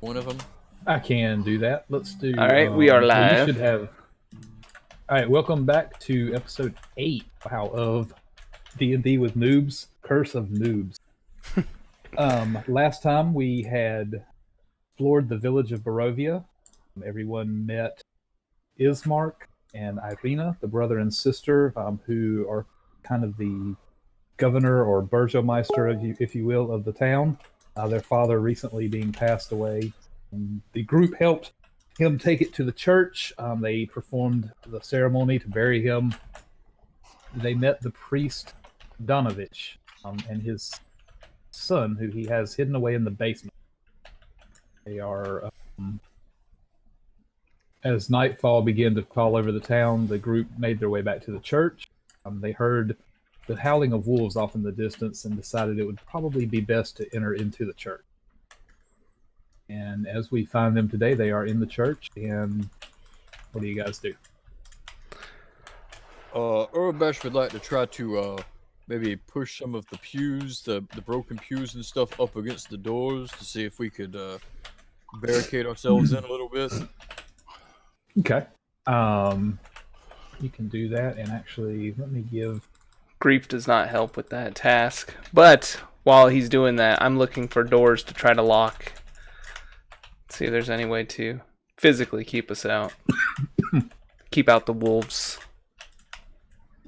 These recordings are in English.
one of them? I can do that. Let's do. All right, we are well, you live. should have. All right, welcome back to episode 8. Wow, of D&D with Noobs, Curse of Noobs. Last time we had explored the village of Barovia. Everyone met Ismark and Irina, the brother and sister, who are kind of the governor or burgomeister, if you will, of the town. Their father recently being passed away. The group helped him take it to the church. They performed the ceremony to bury him. They met the priest Donovich and his son, who he has hidden away in the basement. They are, as nightfall began to fall over the town, the group made their way back to the church. They heard the howling of wolves off in the distance and decided it would probably be best to enter into the church. And as we find them today, they are in the church. And what do you guys do? Urbash would like to try to maybe push some of the pews, the broken pews and stuff up against the doors to see if we could barricade ourselves in a little bit. Okay. You can do that, and actually, let me give... Grief does not help with that task. But while he's doing that, I'm looking for doors to try to lock. See if there's any way to physically keep us out. Keep out the wolves.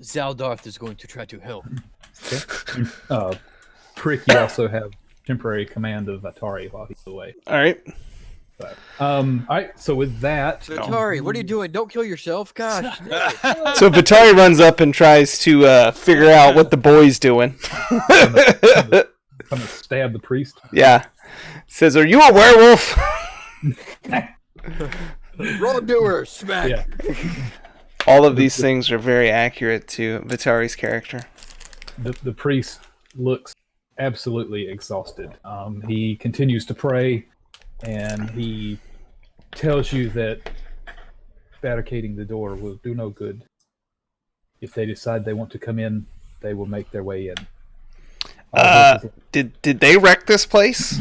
Zaldarth is going to try to help. Okay. Prick, you also have temporary command of Atari while he's away. All right. All right, so with that... Atari, what are you doing? Don't kill yourself. Gosh. So Vitari runs up and tries to figure out what the boy's doing. I'm gonna stab the priest. Yeah. Says, "Are you a werewolf?" Wrongdoer, smack. Yeah. All of these things are very accurate to Vitari's character. The priest looks absolutely exhausted. He continues to pray, and he tells you that barricading the door will do no good. If they decide they want to come in, they will make their way in. Did they wreck this place?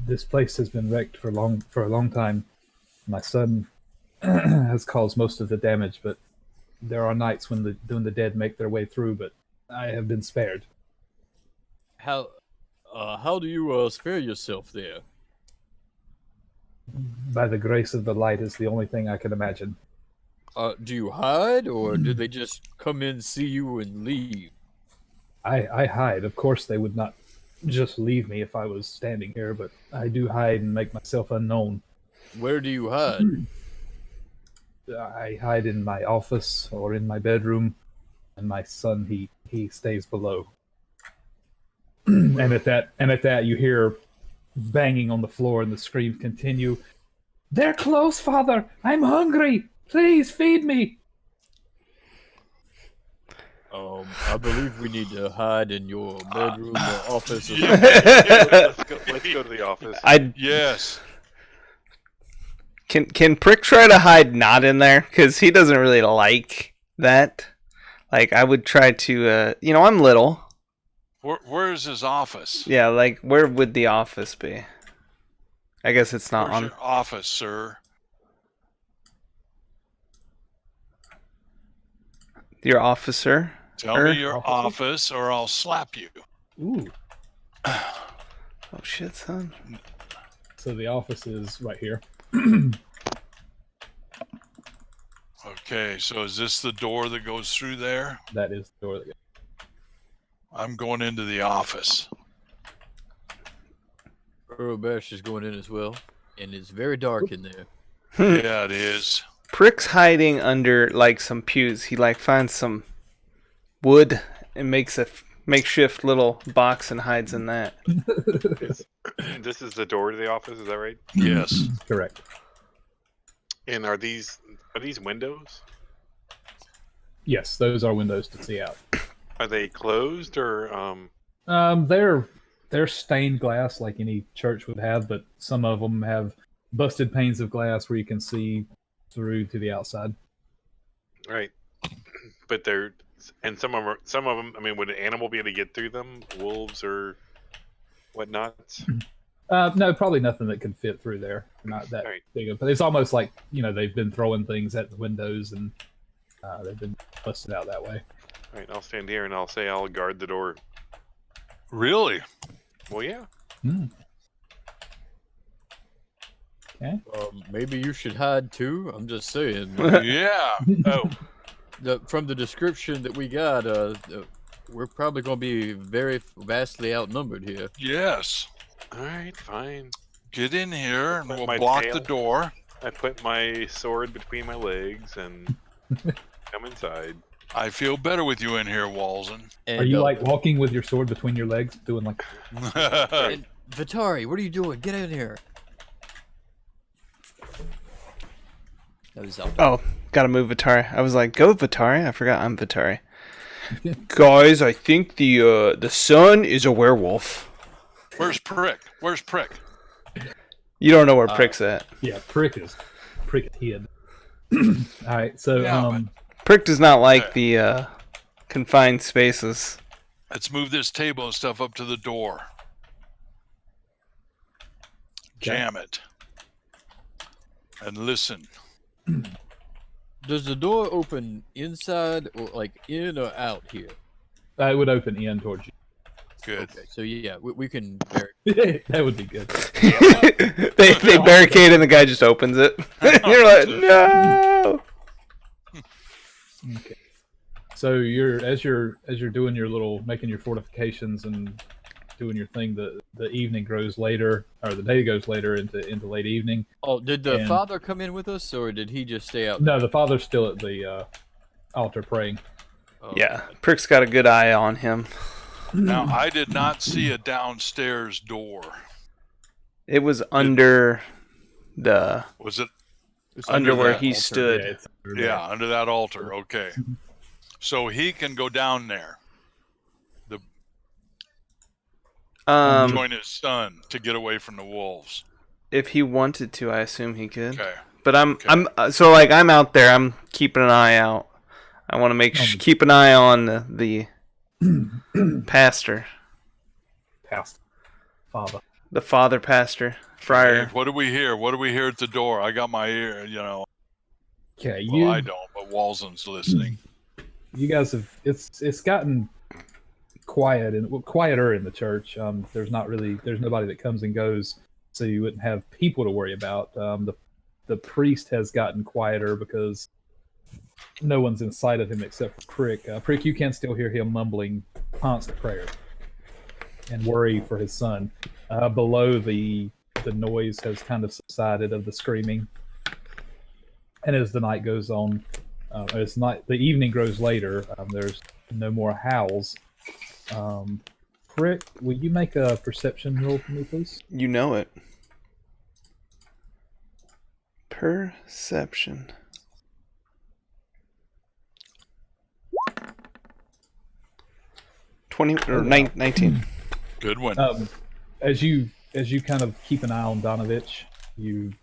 This place has been wrecked for a long time. My son has caused most of the damage, but there are nights when the dead make their way through, but I have been spared. How do you spare yourself there? By the grace of the light is the only thing I can imagine. Do you hide, or do they just come in, see you, and leave? I hide. Of course, they would not just leave me if I was standing here, but I do hide and make myself unknown. Where do you hide? I hide in my office or in my bedroom, and my son he stays below. and at that you hear banging on the floor, and the screams continue. They're close, Father. I'm hungry. Please feed me. I believe we need to hide in your bedroom or office. Or Let's go to the office. Yes. Can Prick try to hide not in there? Because he doesn't really like that. Like, I would try to, I'm little. Where's his office? Yeah, like, where would the office be? I guess it's not Where's on... your office, sir? Your officer? Tell me your office or I'll slap you. Ooh. Oh, shit, son. So the office is right here. Okay, so is this the door that goes through there? That is the door. I'm going into the office. Urbash is going in as well, and it's very dark in there. Yeah, it is. Prick's hiding under, like, some pews. He, like, finds some wood and makes a makeshift little box and hides in that. This is the door to the office, is that right? Yes. Correct. And are these windows? Yes, those are windows to see out. Are they closed or They're stained glass like any church would have, but some of them have busted panes of glass where you can see through to the outside. right? But some of them. I mean, would an animal be able to get through them? Wolves or whatnot? No, probably nothing that could fit through there. Not that Alright. big. But it's almost like they've been throwing things at the windows and they've been busted out that way. Alright, I'll stand here and I'll say I'll guard the door. Really? Well, yeah. Okay. Maybe you should hide too. I'm just saying. Yeah. Oh, From the description that we got, we're probably going to be very vastly outnumbered here. yes. Alright, fine. Get in here and Put we'll my block tail- the door. I put my sword between my legs and come inside. I feel better with you in here, Walzen. And, Are you like walking with your sword between your legs, doing like? And Vitari, what are you doing? Get in here. That was out. Oh, gotta move Vitari. I was like, go Vitari. I forgot I'm Vitari. Guys, I think the son is a werewolf. Where's Prick? Where's Prick? You don't know where Prick's at. Yeah, prick head. All right, so Yeah, Prick does not like the confined spaces. Let's move this table and stuff up to the door. Jam it. And listen. Does the door open inside or like in or out here? it would open in towards you. Good. Okay, so yeah, we can. That would be good. they barricade and the guy just opens it. You're like, no. Okay. So as you're doing your little making your fortifications and doing your thing, the evening grows later, or the day goes later into late evening. Oh, did the And- father come in with us, or did he just stay out? No, the father's still at the altar praying. Oh, Yeah, Prick's got a good eye on him. Now, I did not see a downstairs door. It was under the Was it? It's under where that he altar. stood. Yeah, it's under there. Yeah, under that altar. Okay. So he can go down there, join his son to get away from the wolves. If he wanted to, I assume he could. Okay. But I'm so like I'm out there. I'm keeping an eye out. I want to keep an eye on the pastor, Past father. the father pastor, friar. Hey, what do we hear? What do we hear at the door? I got my ear, Okay, Well, I don't, but Walzen's listening. you guys have it's gotten quiet and quieter in the church. There's nobody that comes and goes, so you wouldn't have people to worry about. The priest has gotten quieter because no one's in sight of him except for Prick. Prick, you can still hear him mumbling constant prayer and worry for his son. Below, the noise has kind of subsided of the screaming, and as the night goes on, the evening grows later. There's no more howls. Prick, will you make a perception roll for me, please? You know it. Perception. 20 or 19. Good one. As you kind of keep an eye on Donovich, you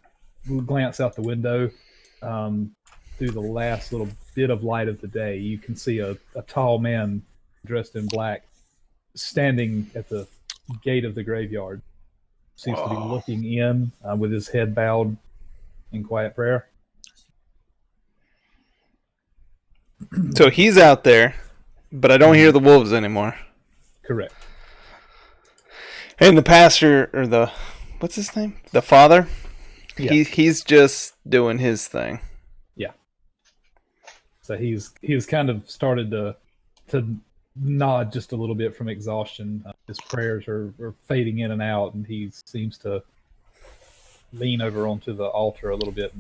glance out the window. Through the last little bit of light of the day, you can see a tall man dressed in black standing at the gate of the graveyard. Seems to be looking in with his head bowed in quiet prayer. So he's out there, but I don't hear the wolves anymore. Correct. And the pastor, or what's his name? The father? Yeah. He's just doing his thing. Yeah. So he's kind of started to nod just a little bit from exhaustion. His prayers are fading in and out, and he seems to lean over onto the altar a little bit.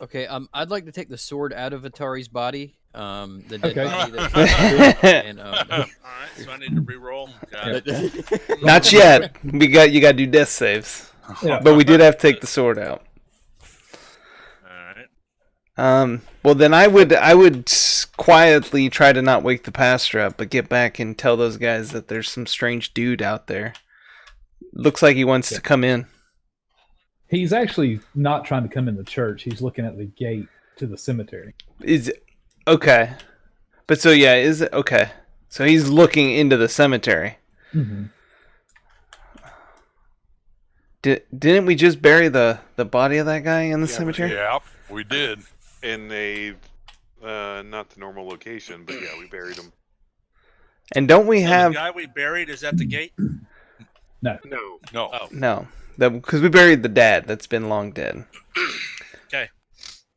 Okay, I'd like to take the sword out of Atari's body. The dead Okay. body that's and All right, so I need to re-roll. Got it. Not yet. You got to do death saves. Yeah. But we did have to take the sword out. All right. Well, then I would quietly try to not wake the pastor up, but get back and tell those guys that there's some strange dude out there. Looks like he wants to come in. He's actually not trying to come in the church. He's looking at the gate to the cemetery. Is okay, but so yeah, is it okay? So he's looking into the cemetery. Mm-hmm. Didn't we just bury the body of that guy in the cemetery? Yep, we did. In a not the normal location, but yeah, we buried him. And don't we So have the guy we buried is at the gate? No. No. Oh, no? Because we buried the dad that's been long dead. okay.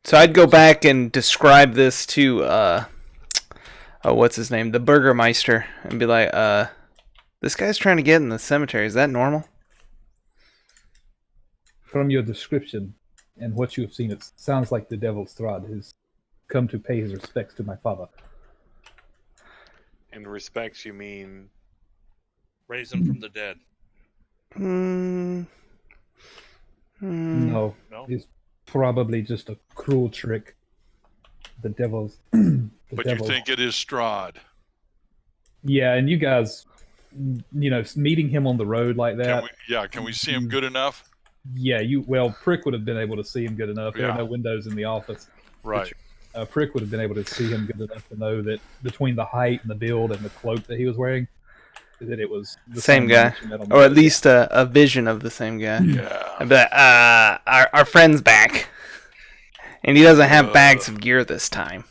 So I'd go back and describe this to what's his name, the Burgermeister, and be like, this guy's trying to get in the cemetery. Is that normal? From your description and what you have seen, it sounds like the devil Strahd has come to pay his respects to my father. In respects, you mean? Raise him from the dead. Hmm. No, No? it's probably just a cruel trick. The devil's. the But devil. you think it is Strahd. Yeah, and you guys, meeting him on the road like that. Can we see him good enough? Yeah, Prick would have been able to see him good enough. There Yeah. are no windows in the office. Right. Prick would have been able to see him good enough to know that between the height and the build and the cloak that he was wearing, that it was the Same guy, that you met on the or at road. least a vision of the same guy. Yeah. I'd be like, our friend's back, and he doesn't have bags of gear this time.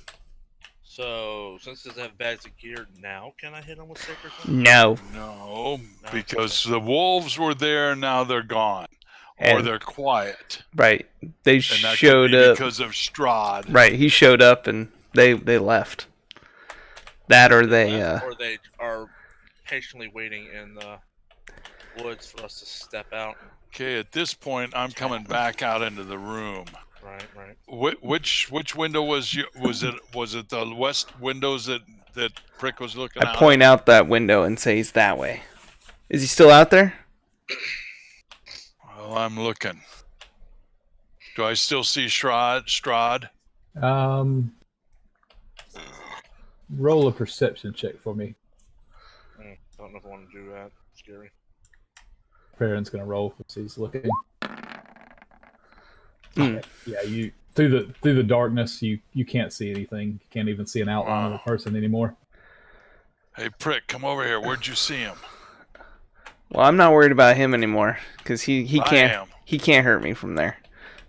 So, since he doesn't have bags of gear now, can I hit him with Sacred? No. No, because the wolves were there, now they're gone. Or And- they're quiet. Right. They And that showed could be up. because of Strahd. Right, he showed up and they left. That or they Or they are patiently waiting in the woods for us to step out. Okay, at this point, I'm coming back out into the room. Right, right. Which window was it the west windows that Prick was looking I out? point out that window and say he's that way. Is he still out there? Well, I'm looking. Do I still see Strahd? Roll a perception check for me. Don't know if I want to do that. Scary. Perrin's gonna roll because he's looking. Mm. Yeah, you through the darkness, you can't see anything. You can't even see an outline of a person anymore. Hey, Prick, come over here. Where'd you see him? Well, I'm not worried about him anymore because he I can't am. he can't hurt me from there.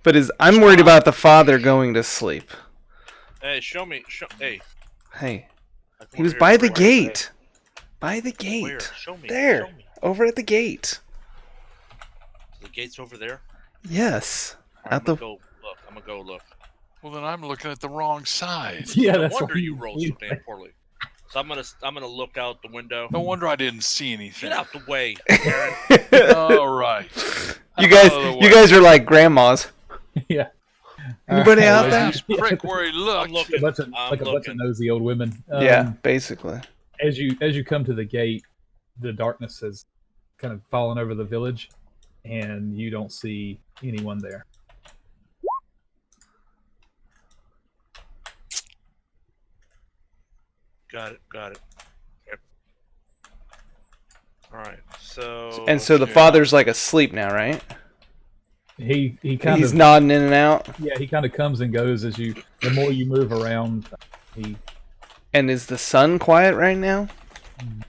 But I'm worried about the father going to sleep. Hey, show me. Hey. Hey, I come he was over by here. the Where? gate. By the Where? gate. Show me. There. Show me. Over at the gate. The gate's over there. Yes. Alright, At the I'm gonna go look. Well, then I'm looking at the wrong side. Yeah, No that's wonder why you rolled so damn poorly. So I'm gonna look out the window. No wonder I didn't see anything. Get out the way, Aaron. All right. you I'm out of the way. guys are like grandmas. Yeah. Anybody out there? Ask Prick where he I'm looked. looking. A bunch of, I'm like a bunch of looking. nosy old women. Yeah, basically. As you come to the gate, the darkness has kind of fallen over the village, and you don't see anyone there. Got it. Yep. All right. So. And so the Okay. father's like asleep now, right? He kind He's of nodding in and out. yeah, he kind of comes and goes the more you move around. And is the sun quiet right now?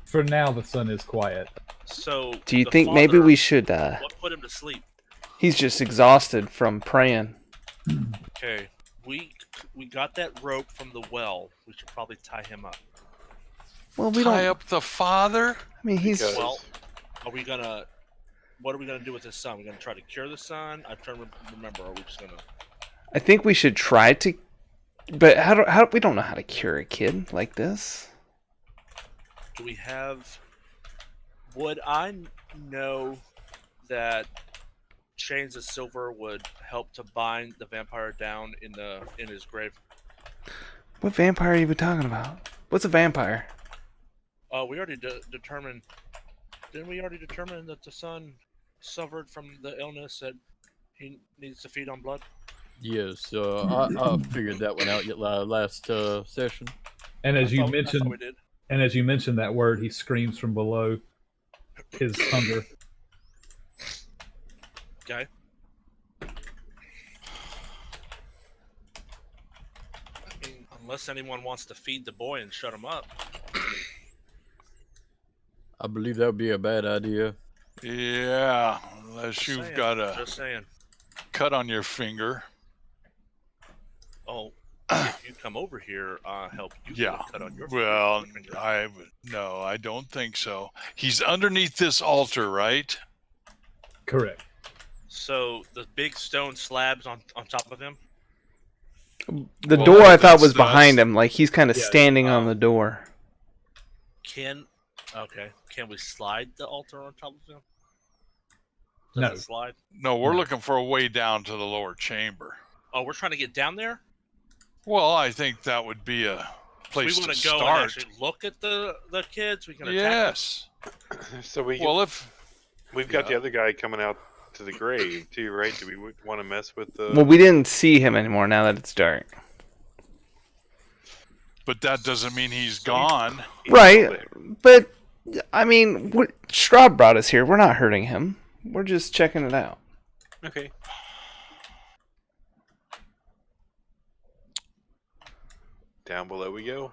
For now, the sun is quiet. So. Do you the think maybe father- we should What put him to sleep? he's just exhausted from praying. Okay. We got that rope from the well. We should probably tie him up. Well, we Tie don't up the father? I mean he's Because- Well, what are we gonna do with his son? We're gonna try to cure the son. I'm trying to remember. Are we just gonna? I think we should try to but how we don't know how to cure a kid like this. Do we have? Would I know that chains of silver would help to bind the vampire down in his grave? What vampire are you even talking about? What's a vampire? We already determined. Didn't we already determine that the son suffered from the illness that he needs to feed on blood? Yes, I figured that one out last session. And as I you thought we mentioned, did. and as you mentioned that word, he screams from below his hunger. Okay. I mean, unless anyone wants to feed the boy and shut him up. I believe that would be a bad idea. Yeah. Unless Just you've saying, got a Just saying. cut on your finger. Oh, if you come over here, help you get Yeah. a cut on your Well, finger. I don't think so. He's underneath this altar, right? Correct. So the big stone slabs on top of him. The Well, door I thought that's- was behind that's- him, like he's kind of Yeah, standing on the door. Can we slide the altar on top of him? Does No. it slide? No, we're No. looking for a way down to the lower chamber. Oh, we're trying to get down there. Well, I think that would be a place we to want to go and start. actually look at the kids. We can attack Yes. So we've Well, got the other guy coming out to the grave too, right? Do we want to mess with the? Well, we didn't see him anymore now that it's dark. but that doesn't mean he's gone. Right, but I mean, Strahd brought us here. We're not hurting him. We're just checking it out. Okay. Down below we go.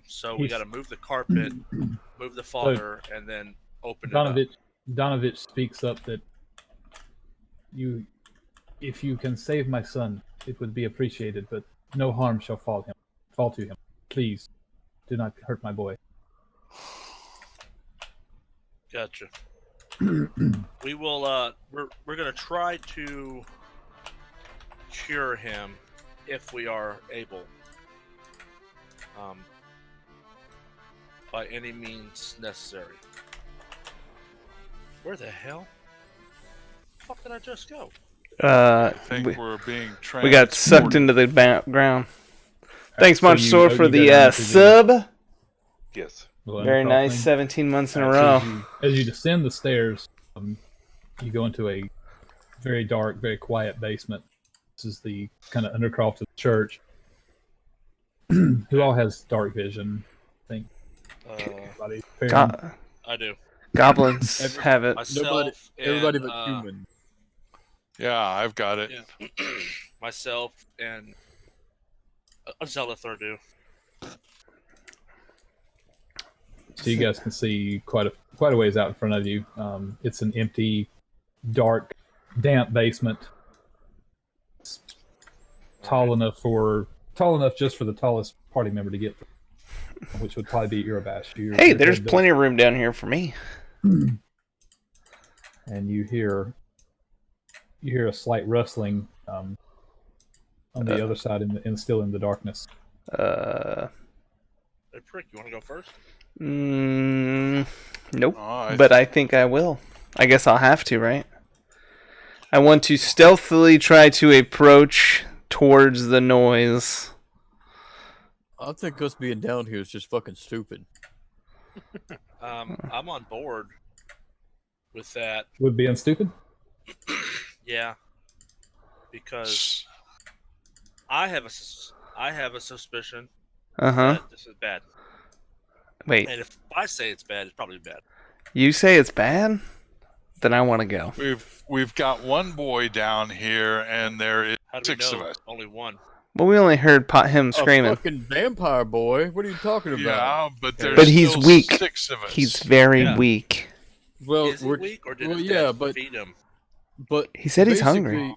So we got to move the carpet, move the father, and then open it up. Donovich speaks up that if you can save my son, it would be appreciated, but no harm shall fall to him. Please, do not hurt my boy. Gotcha. We will. We're gonna try to cure him if we are able. By any means necessary. Where the hell? The fuck did I just go? I think we're being We got sucked into the ground. Thanks, So Munch you- Sword, oh, for you the go down to sub. Yes. Very nice, 17 months in a row. As you descend the stairs, you go into a very dark, very quiet basement. This is the kind of undercroft of the church. Who all has dark vision? I think. Everybody. I do. Goblins have it. Myself. Everybody and, but human. Yeah, I've got it. Yeah. Myself and a Zelithor do. So you guys can see quite a ways out in front of you. It's an empty, dark, damp basement. It's tall enough just for the tallest party member to get through, which would probably be Irabash. Hey, there's plenty of room down here for me. And you hear a slight rustling on the other side, and still in the darkness. Hey, prick, you want to go first? Nope. Oh, But I think I will. I guess I'll have to, right? I want to stealthily try to approach towards the noise. I think us being down here is just fucking stupid. I'm on board with that. Would being stupid? Yeah, because I have a suspicion that this is bad. Wait, And if I say it's bad, it's probably bad. you say it's bad? Then I want to go. We've got one boy down here, and there is How do we 6 know of us. only one? Well, we only heard him screaming. A fucking vampire boy. What are you talking about? Yeah, but there's But he's still weak. 6 of us. He's very Yeah. weak. Well, Is he weak or did his yeah, dad but feed him? he said he's hungry.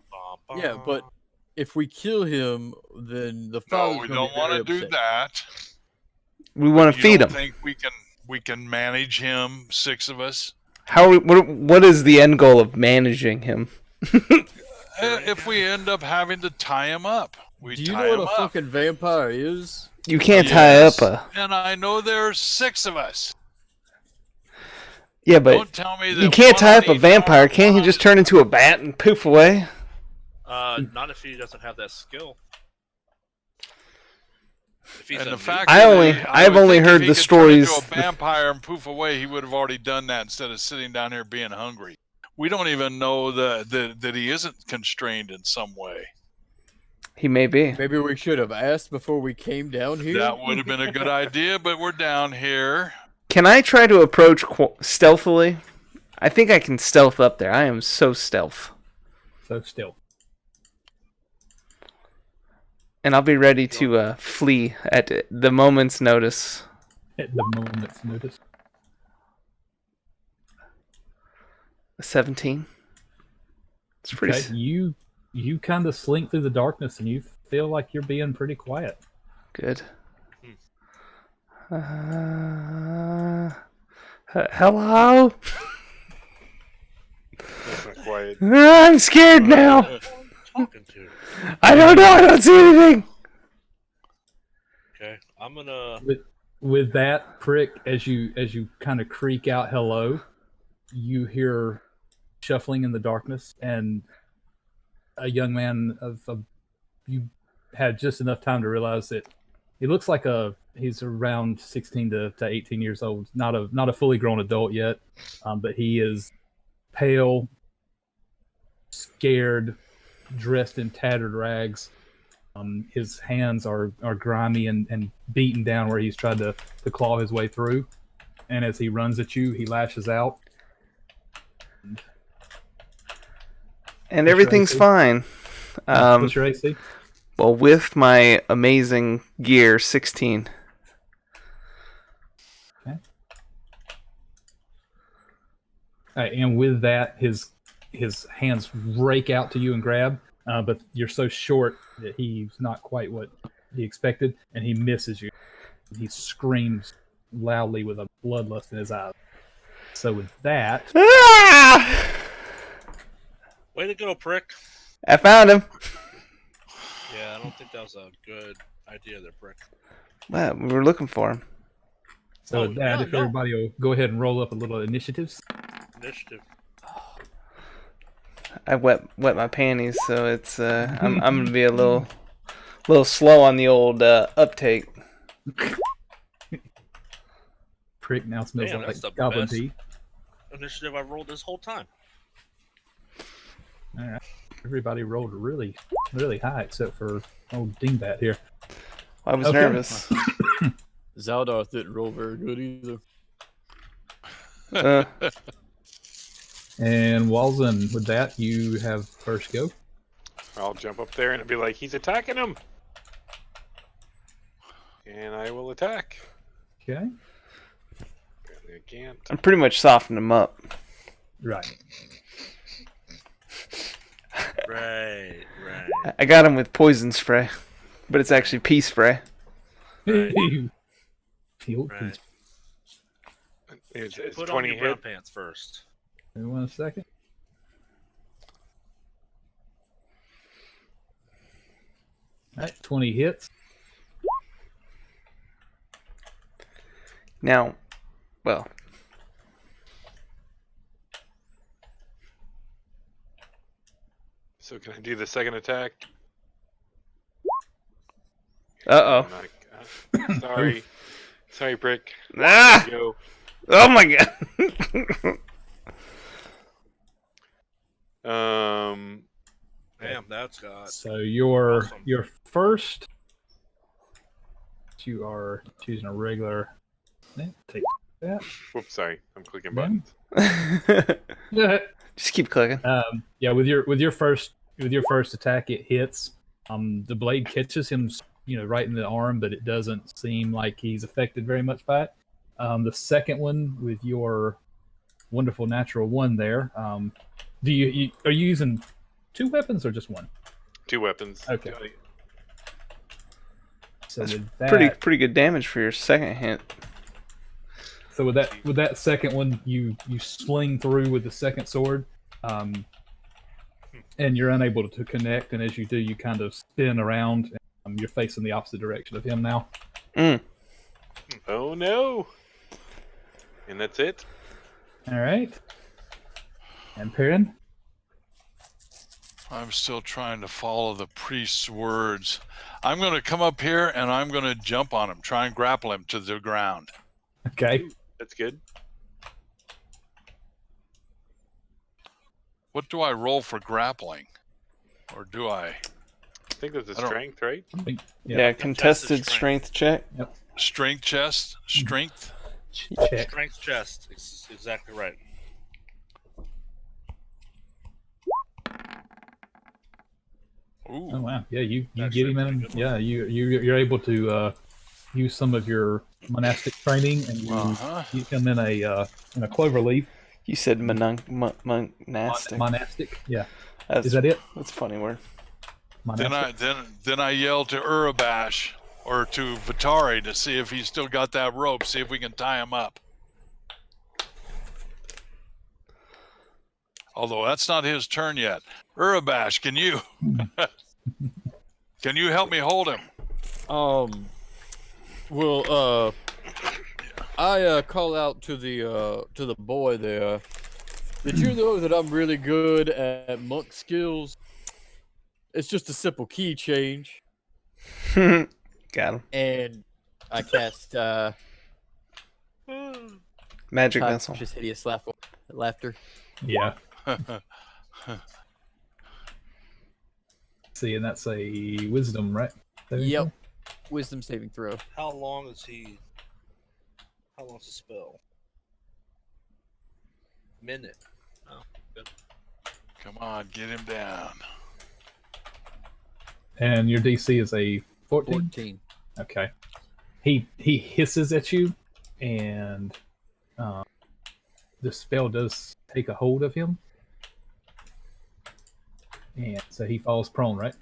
basically- Yeah, but if we kill him, then the No, father's we gonna don't be want very to do upset. that. We want to You feed don't him. think we can manage him, 6 of us? What is the end goal of managing him? If we end up having to tie him up, we Do you tie know him what a up. fucking vampire is? You can't tie Yes, up a... And I know there's 6 of us. Yeah, but Don't tell me that you can't tie up a one on each vampire. arm, Can't he one just on turn into a bat and poof away? Not if he doesn't have that skill. If he's And a the noob. fact I that only- he- I've would only think if heard he the could turn into stories- a vampire and poof away, he would have already done that instead of sitting down here being hungry. We don't even know that he isn't constrained in some way. He may be. Maybe we should have asked before we came down here. That would have been a good idea, but we're down here. Can I try to approach stealthily? I think I can stealth up there. I am so stealth. So still. And I'll be ready to flee at the moment's notice. At the moment's notice. 17. It's pretty. Okay, you kind of slink through the darkness, and you feel like you're being pretty quiet. Good. Hello? That's not quiet. I'm scared now. Talking to. I don't know. I don't see anything. Okay, I'm gonna. With that prick, as you kind of creak out hello, you hear shuffling in the darkness, and a young man you had just enough time to realize that he looks like he's around 16 to 18 years old, not a fully grown adult yet, but he is pale, scared, dressed in tattered rags. His hands are grimy and beaten down where he's tried to claw his way through. And as he runs at you, he lashes out. And everything's fine. What's your AC? Well, with my amazing gear, 16. Okay. All right, and with that, his hands rake out to you and grab, but you're so short that he's not quite what he expected, and he misses you. He screams loudly with a bloodlust in his eyes. So with that, Ah! Way to go, prick. I found him. Yeah, I don't think that was a good idea there, prick. Well, we were looking for him. so Oh, with that, yeah, if no. everybody will go ahead and roll up a little initiatives. Initiative. I wet my panties, so it's I'm gonna be a little slow on the old uptake. Prick now smells Damn, like that's the goblin best. tea. Initiative I've rolled this whole time. All right, everybody rolled really, really high except for old Dingbat here. I was Okay. nervous. Zaldar didn't roll very good either. And Walzen, with that, you have first go. I'll jump up there and be like, he's attacking him. And I will attack. Okay. Apparently I can't. I'm pretty much softened him up. Right. Right. I got him with poison spray, but it's actually pea spray. Right. Field Right. piece. It's Put on 20 your brown hit. pants first. Give me 1 second. All right, 20 hits. Now, well, So can I do the second attack? uh-oh. Sorry. Sorry, prick. Ah! Go. Oh my god. Damn, that's got. So your Awesome. your first, you are choosing a regular. Take that. Whoops, sorry. I'm clicking Then- buttons. Just keep clicking. Yeah, with your first attack, it hits. The blade catches him, right in the arm, but it doesn't seem like he's affected very much by it. The second one with your wonderful natural one there. Are you using two weapons or just one? 2 weapons. Okay. So That's with that, pretty good damage for your second hit. So with that second one, you sling through with the second sword, and you're unable to connect. And as you do, you kind of spin around. And, you're facing the opposite direction of him now. Oh no! And that's it. All right. And Perrin. I'm still trying to follow the priest's words. I'm going to come up here and I'm going to jump on him, try and grapple him to the ground. Okay. That's good. What do I roll for grappling? Or do I? I think that's a I don't- strength, right? Yeah, contested strength check. Strength chest? Strength? Check. Strength chest. Exactly right. Ooh. Oh wow. Yeah, you That's get him a in. pretty good Yeah, you're able to use some of your monastic training, and you Uh-huh. use him in a clover leaf. You said monastic. Monastic. Yeah. That's, Is that it? That's a funny word. Monastic. Then I yell to Urabash or to Vitari to see if he's still got that rope. See if we can tie him up. Although that's not his turn yet. Urabash, can you help me hold him? Well, I call out to the boy there. Did you know that I'm really good at monk skills? It's just a simple key change. Got him. And I cast Magic missile. just hideous laughter. Yeah. See, and that's a wisdom, right? Yep. Wisdom saving throw. How long is the spell? Minute. Oh, good. Come on, get him down. And your DC is a 14? 14. Okay. He hisses at you, and the spell does take a hold of him. And so he falls prone, right?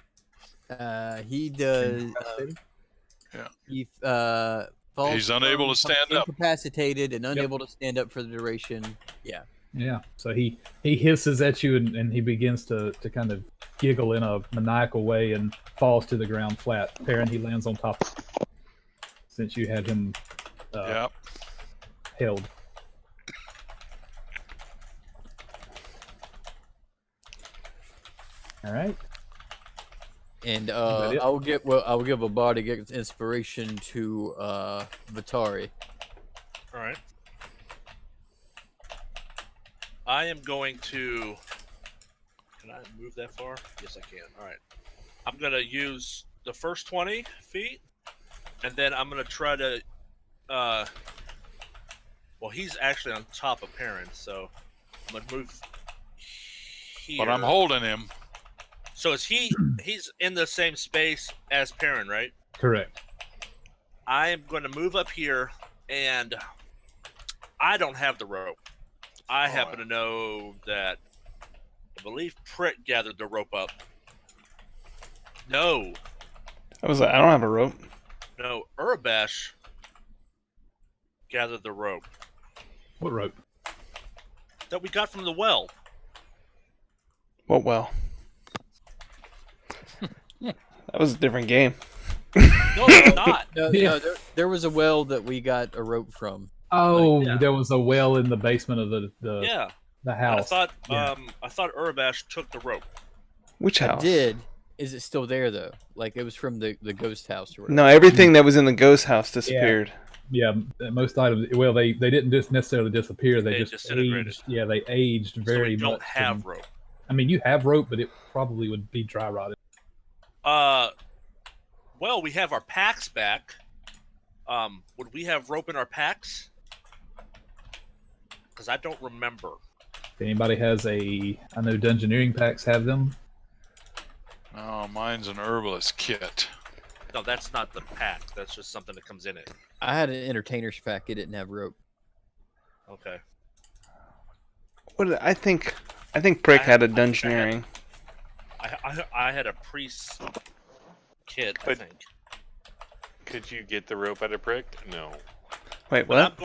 He does. Yeah. He falls. He's unable to stand up. Incapacitated and unable to stand up for the duration. Yeah. Yeah. So he hisses at you, and he begins to kind of giggle in a maniacal way and falls to the ground flat. Perrin, he lands on top since you had him Yep. held. All right. And that it? I will give a bardic inspiration to Vitari. All right. I am going to. Can I move that far? Yes, I can. All right. I'm going to use the first 20 feet, and then I'm going to try to. Well, he's actually on top of Perrin, so I'm going to move here. But I'm holding him. So is he's in the same space as Perrin, right? Correct. I am going to move up here, and I don't have the rope. I happen to know that I believe Prick gathered the rope up. No, I was like, I don't have a rope. no, Urabash gathered the rope What rope? that we got from the well. What well? That was a different game. No, it's not. No, Yeah. no, there was a well that we got a rope from. Oh, yeah. there was a well in the basement of the Yeah, the and I house. thought Yeah. I thought Urabash took the rope. Which I house? did. Is it still there though? Like it was from the ghost house or whatever. No, everything that was in the ghost house disappeared. Yeah, most items. Well, they didn't just necessarily disappear. They They just disintegrated. aged. Yeah, they aged So very we don't much. have and- rope. I mean, you have rope, but it probably would be dry rotted. Well, we have our packs back. Would we have rope in our packs? Because I don't remember. If anybody has I know Dungeoneering packs have them. Oh, mine's an herbalist kit. No, that's not the pack. That's just something that comes in it. I had an entertainer's pack. It didn't have rope. Okay. I think Prick had a I think I had- dungeoneering. I had a priest kit, I But- think. Could you get the rope out of Prick? No. Wait, But what? I'm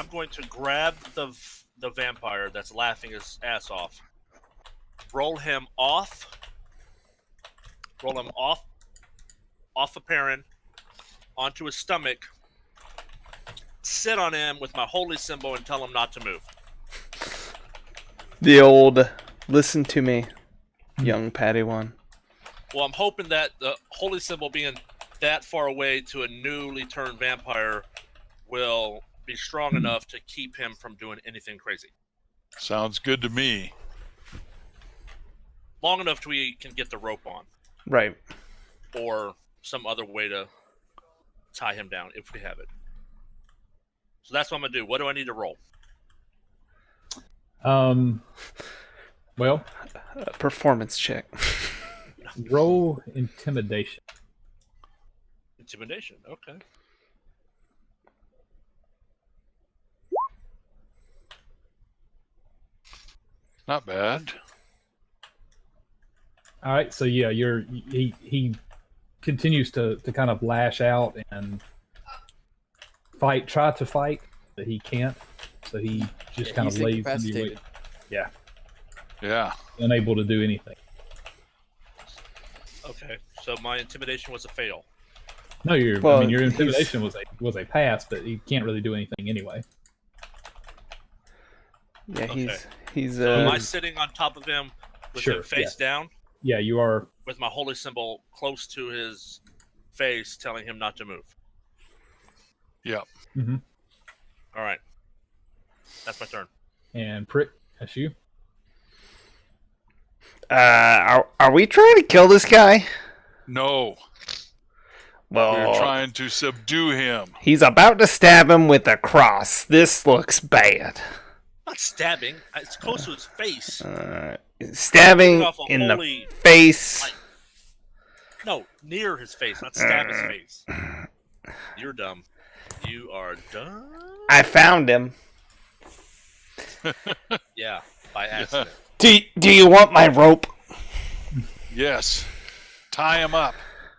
going to grab the vampire that's laughing his ass off. Roll him off of Perrin onto his stomach. Sit on him with my holy symbol and tell him not to move. The old listen to me, young Padawan. Well, I'm hoping that the holy symbol being that far away to a newly turned vampire will be strong enough to keep him from doing anything crazy. Sounds good to me. Long enough till we can get the rope on, Right. or some other way to tie him down if we have it. So that's what I'm gonna do. What do I need to roll? Well, A performance check. roll intimidation. Intimidation. Okay. Not bad. All right, so yeah, he continues to kind of lash out and try to fight, but he can't. So he just kind of he's lays in the way. incapacitated. Yeah, Yeah. unable to do anything. Okay, so my intimidation was a fail. No, I Well, mean, your he's- intimidation was a pass, but he can't really do anything anyway. Yeah, Okay. he's So am I sitting on top of him with Sure, him face down, Yeah, you are. with my holy symbol close to his face, telling him not to move? Yeah. Mm-hmm. All right, that's my turn. And prick, that's you. are we trying to kill this guy? No. Well, We're trying to subdue him. he's about to stab him with a cross. This looks bad. Not stabbing. It's close to his face. Stabbing Off a in the holy- face. No, near his face, not stab his face. You're dumb. You are dumb. I found him. Yeah, by accident. Do you want my rope? Yes. Tie him up.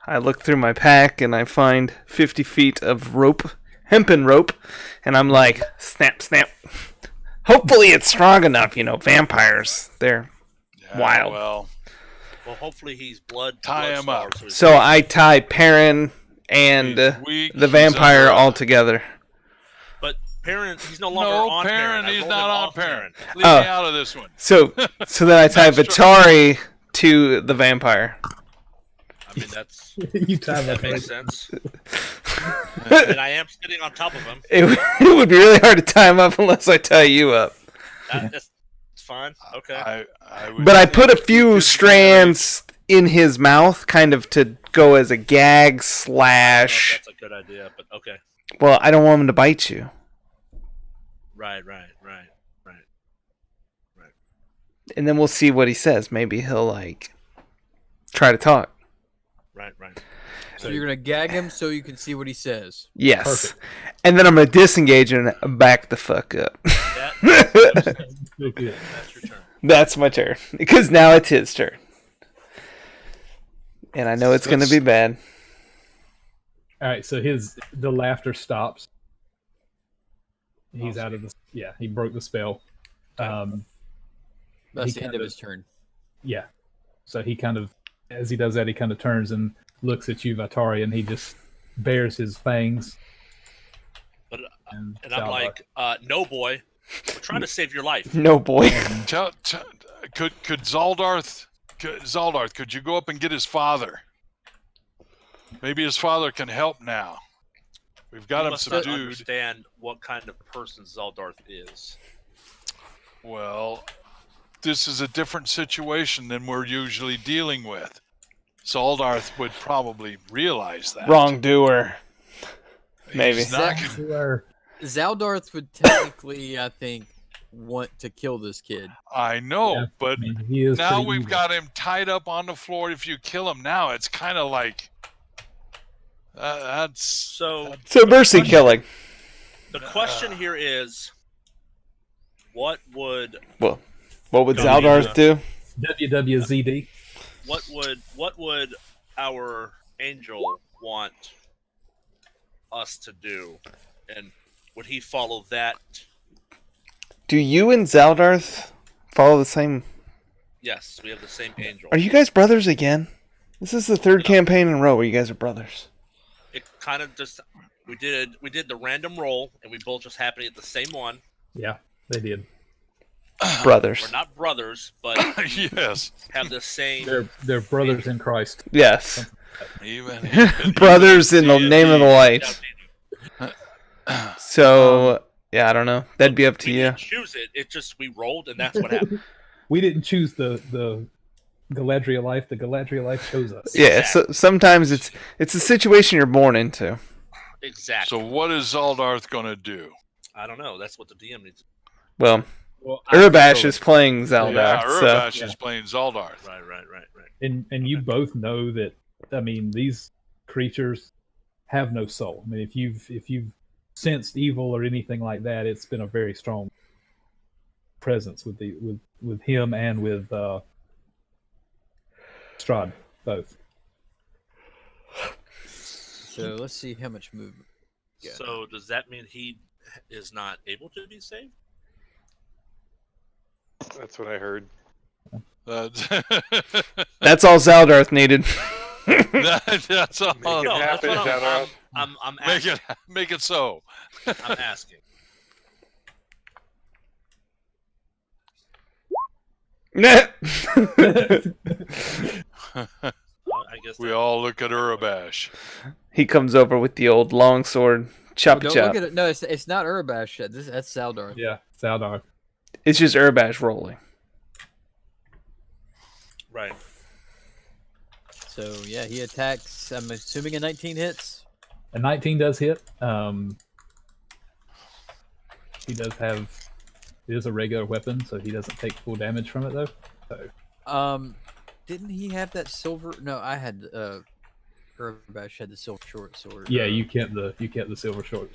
I look through my pack and I find 50 feet of rope, hempen rope, and I'm like, snap, snap. Hopefully it's strong enough, vampires. They're Yeah, wild. Well, Well, hopefully he's blood. Tie him up. blood-starved, he's- So I tie Perrin and he's weak, the he's vampire under- all together. But Perrin, he's no longer No, on Perrin, I he's rolled not him on off Perrin. Leave me Oh. out of this one. So then I tie That's Vitari to the vampire. I mean, that's You tied that that makes right. sense. And I am sitting on top of him. It would be really hard to tie him up unless I tie you up. That's fine. Okay. I would But I think put a you few could strands in his mouth, kind of to go as a gag I don't know if slash. that's a good idea, but okay. Well, I don't want him to bite you. Right. And then we'll see what he says. Maybe he'll try to talk. Right. So you're gonna gag him so you can see what he says. Yes. Perfect. And then I'm gonna disengage and back the fuck up. That's Okay. your turn. That's my turn. Because now it's his turn. And I know it's gonna be bad. All right, so the laughter stops. He's out of the. Yeah, he broke the spell. That's He the end kind of of- his turn. Yeah. So he kind of, as he does that, he kind of turns and looks at you, Vitari, and he just bares his fangs. But And, and I'm like, no, boy. We're trying to save your life. No boy. Could Zaldarth, could you go up and get his father? Maybe his father can help now. We've got You him must not subdued. understand what kind of person Zaldarth is. Well, this is a different situation than we're usually dealing with. Zaldarth would probably realize that. Wrongdoer. Maybe. He's not gonna- Zaldarth would technically, I think, want to kill this kid. I know, Yeah, but I mean, he is now pretty we've evil. got him tied up on the floor. If you kill him now, it's kind of like that's So So mercy killing. the question here is, what would Well, what would Go Zaldarth do? WWZD. what would our angel want us to do, and would he follow that? Do you and Zaldarth follow the same? Yes, we have the same angel. Are you guys brothers again? This is the third campaign in a row where you guys are brothers. It kind of just we did the random roll, and we both just happened to get the same one. Yeah, they did. Brothers. We're not brothers, but yes. have the same. They're brothers in Christ. Yes. Even Brothers in the name of the light. So, yeah, I don't know. That'd be up to We you. didn't choose it. It just we rolled, and that's what happened. We didn't choose the Galadriel life. The Galadriel life chose us. Yeah, so sometimes it's a situation you're born into. Exactly. So what is Zaldarth gonna do? I don't know. That's what the DM needs. Well, Well, Urbash is playing Zelda. Yeah, so. Urbash Yeah. is playing Zaldarth. Right. and you both know that. I mean, these creatures have no soul. I mean, if you've sensed evil or anything like that, it's been a very strong presence with with him and with Strahd both. So let's see how much movement. Yeah. So does that mean he is not able to be saved? That's what I heard. That's That's all Zaldarth needed. that's all. Make it No, that's happen, what Zaldarth. I'm Make asking. make it so. I'm asking. Nah. I guess We that- all look at Urabash. He comes over with the old longsword. Chop Don't chop. look at it. No, it's not Urabash. That's Saldar. Yeah, Saldar. It's just Urbash rolling. right. So yeah, he attacks. I'm assuming a 19 hits. A 19 does hit. He does have. It is a regular weapon, so he doesn't take full damage from it though. So Didn't he have that silver? No, I had. Urabash had the silver short sword. yeah, you kept the silver short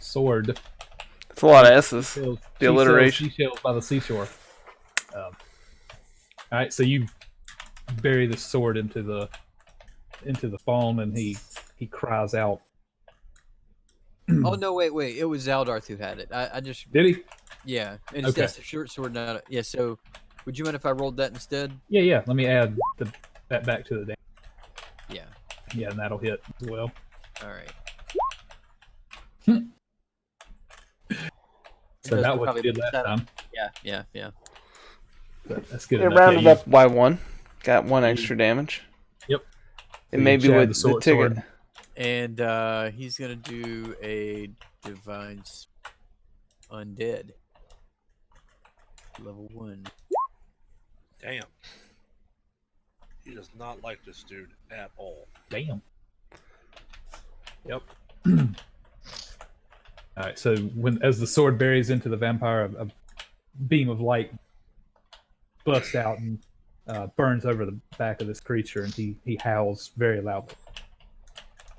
sword. It's a lot of S's. Sells- The she sells alliteration. seashells by the seashore. All right, so you bury the sword into the foam, and he cries out. Oh no! Wait! It was Zaldarth who had it. I just Did he? yeah, and it's Okay. that's the short sword. Not yeah. So, would you mind if I rolled that instead? Yeah. Let me add that back to the damage. Yeah. Yeah, and that'll hit as well. All right. So does that what probably you did put last that- time. Yeah. But that's good It enough. rounded Yeah, up by 1. Got 1 extra damage. Yep. It You may be share with the the sword- ticket. sword. And he's gonna do a divine undead level 1. Damn. He does not like this dude at all. Damn. Yep. All right. So as the sword buries into the vampire, a beam of light busts out and burns over the back of this creature, and he howls very loudly.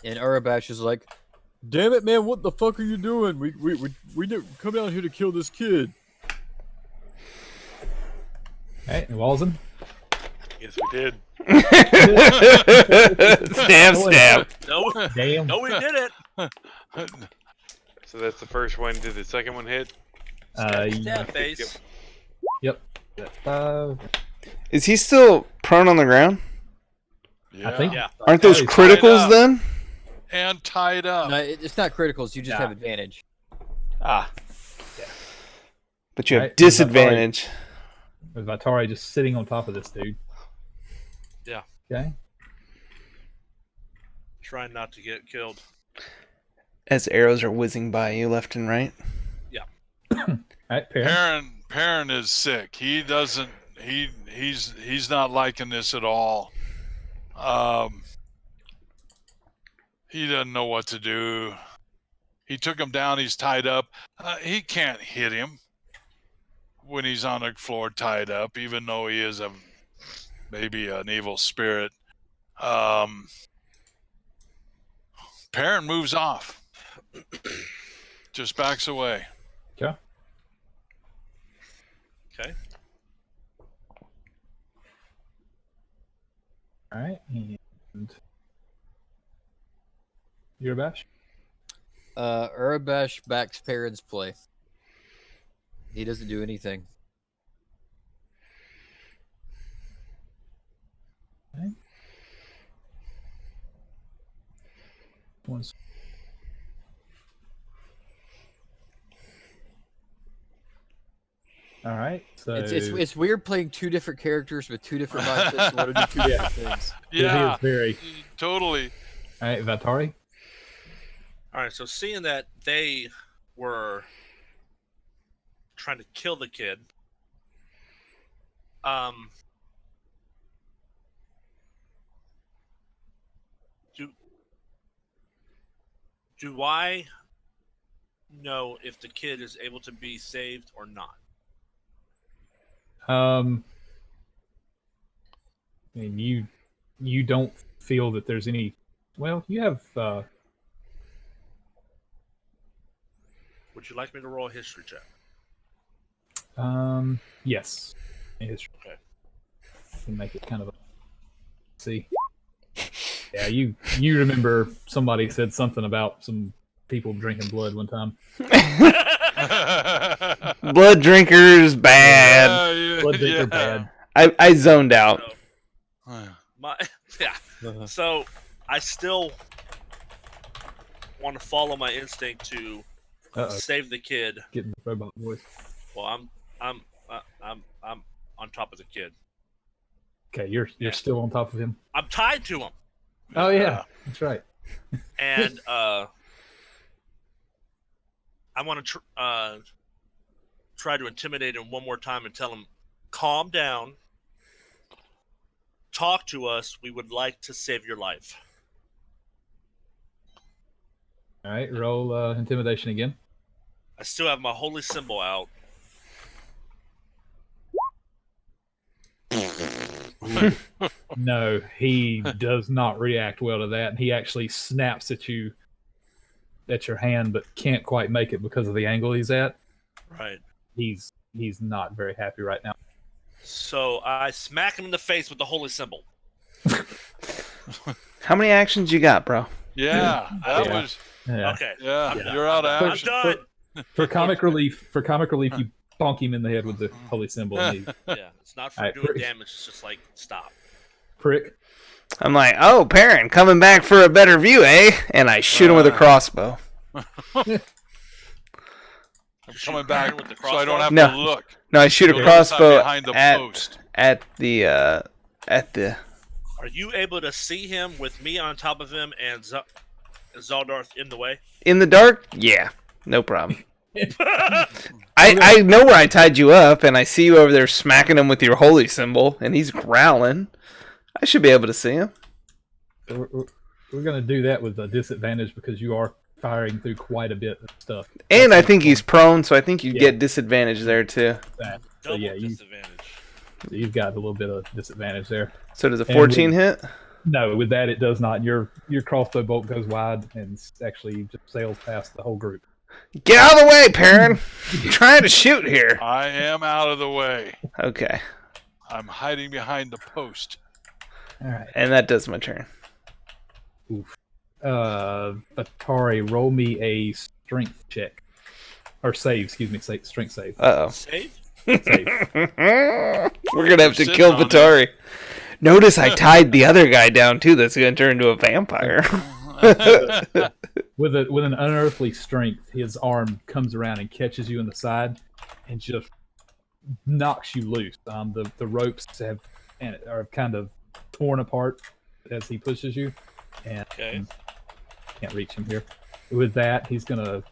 And Urabash is like, "Damn it, man! What the fuck are you doing? We didn't come out here to kill this kid." All right, and Walzen. Yes, we did. Stab. No, Damn. no, we did it. So that's the first one. Did the second one hit? Stab face. Yep. 5. Is he still prone on the ground? Yeah. I think. Yeah. Aren't those he's tied criticals up. then? And tied up. No, it's not criticals. You just Nah. have advantage. Ah. But you have Right, disadvantage. With Vatari just sitting on top of this dude. Yeah. Okay. Trying not to get killed. As arrows are whizzing by you left and right. All right, Perrin. Perrin is sick. He doesn't. He's not liking this at all. He doesn't know what to do. He took him down. He's tied up. He can't hit him when he's on the floor tied up, even though he is maybe an evil spirit. Perrin moves off. Just backs away. Okay. Okay. All right. And Urabash. Urabash backs Perrin's play. He doesn't do anything. Was all right. So It's weird playing two different characters with two different mindsets who want to do two different things. it Yeah, is very. totally. All right, Vatari. All right. So seeing that they were trying to kill the kid, do I know if the kid is able to be saved or not? I mean, you don't feel that there's any. Well, you have. Would you like me to roll a history check? Yes. It's, Okay. can make it kind of a see. Yeah, you remember somebody said something about some people drinking blood one time. Blood drinkers bad. Blood drinker bad. I zoned out. So, yeah. So I still want to follow my instinct to Uh-oh. save the kid. Getting the robot voice. Well, I'm on top of the kid. Okay, you're still on top of him. I'm tied to him, Oh yeah, that's right. and I want to try to intimidate him one more time and tell him, calm down. Talk to us. We would like to save your life. All right, roll intimidation again. I still have my holy symbol out. No, he does not react well to that, and he actually snaps at you, at your hand, but can't quite make it because of the angle he's at. Right. He's not very happy right now. So I smack him in the face with the holy symbol. How many actions you got, bro? Yeah, that Yeah. was. Yeah. Okay. Yeah, you're out of I'm action. done. For comic relief, you bonk him in the head with the holy symbol. And he, Yeah, it's not for Alright, doing pretty- damage. It's just like stop. prick. I'm like, oh, Perrin, coming back for a better view, eh? And I shoot him with a crossbow. I'm coming back with the so I don't have No. to look. No, I shoot a Go crossbow behind the at post. the Are you able to see him with me on top of him and Zaldarth in the way? in the dark. Yeah, no problem. I know where I tied you up, and I see you over there smacking him with your holy symbol, and he's growling. I should be able to see him. We're going to do that with a disadvantage because you are firing through quite a bit of stuff. And I think he's prone, so I think you Yeah. get disadvantage there too. That. So Double yeah, disadvantage. you've got a little bit of disadvantage there. So does a And 14 hit? No, with that it does not. Your crossbow bolt goes wide and actually just sails past the whole group. Get out of the way, Perrin! I'm trying to shoot here. I am out of the way. Okay, I'm hiding behind the post. All right. and that does my turn. Atari, roll me a strength check. Or save, excuse me, strength save. Uh Save? Save. oh. We're gonna have to Sitting kill on it. Batari. Notice I tied the other guy down too. That's gonna turn into a vampire. With an unearthly strength, his arm comes around and catches you in the side and just knocks you loose. The ropes are kind of torn apart as he pushes you, and Okay. can't reach him here. With that, he's gonna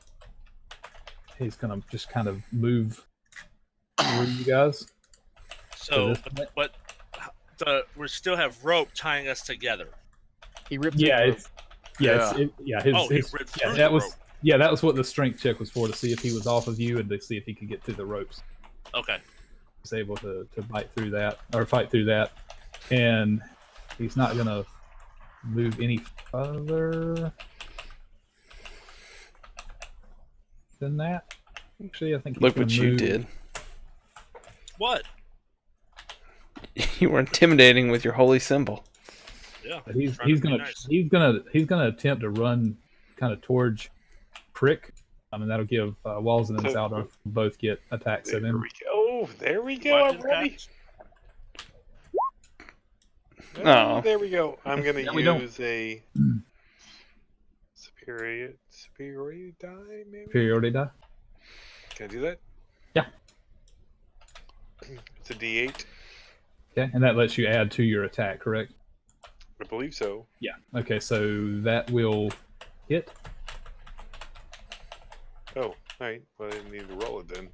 just kind of move through you guys. So, this point? but we still have rope tying us together. He ripped Yeah, it. it's his, Oh, he his- ripped yeah, through that the was rope. yeah, that was what the strength check was for, to see if he was off of you and to see if he could get through the ropes. Okay. He's able to bite through that or fight through that, and he's not gonna move any further than that. Actually, I think he's Look gonna what you move- did. What? You were intimidating with your holy symbol. Yeah. But he's trying to be gonna nice. he's gonna attempt to run kind of towards Prick. I mean, that'll give Walzen and Zaldar both get attacks at There him. we go. There we go. Watch I'm his ready. backs. Oh. There we go. I'm gonna we don't. use a superior die, maybe. Superiority die. Can I do that? Yeah. It's a D8. Okay, and that lets you add to your attack, correct? I believe so. Yeah. Okay, so that will hit. Oh, all right. Well, I didn't need to roll it then.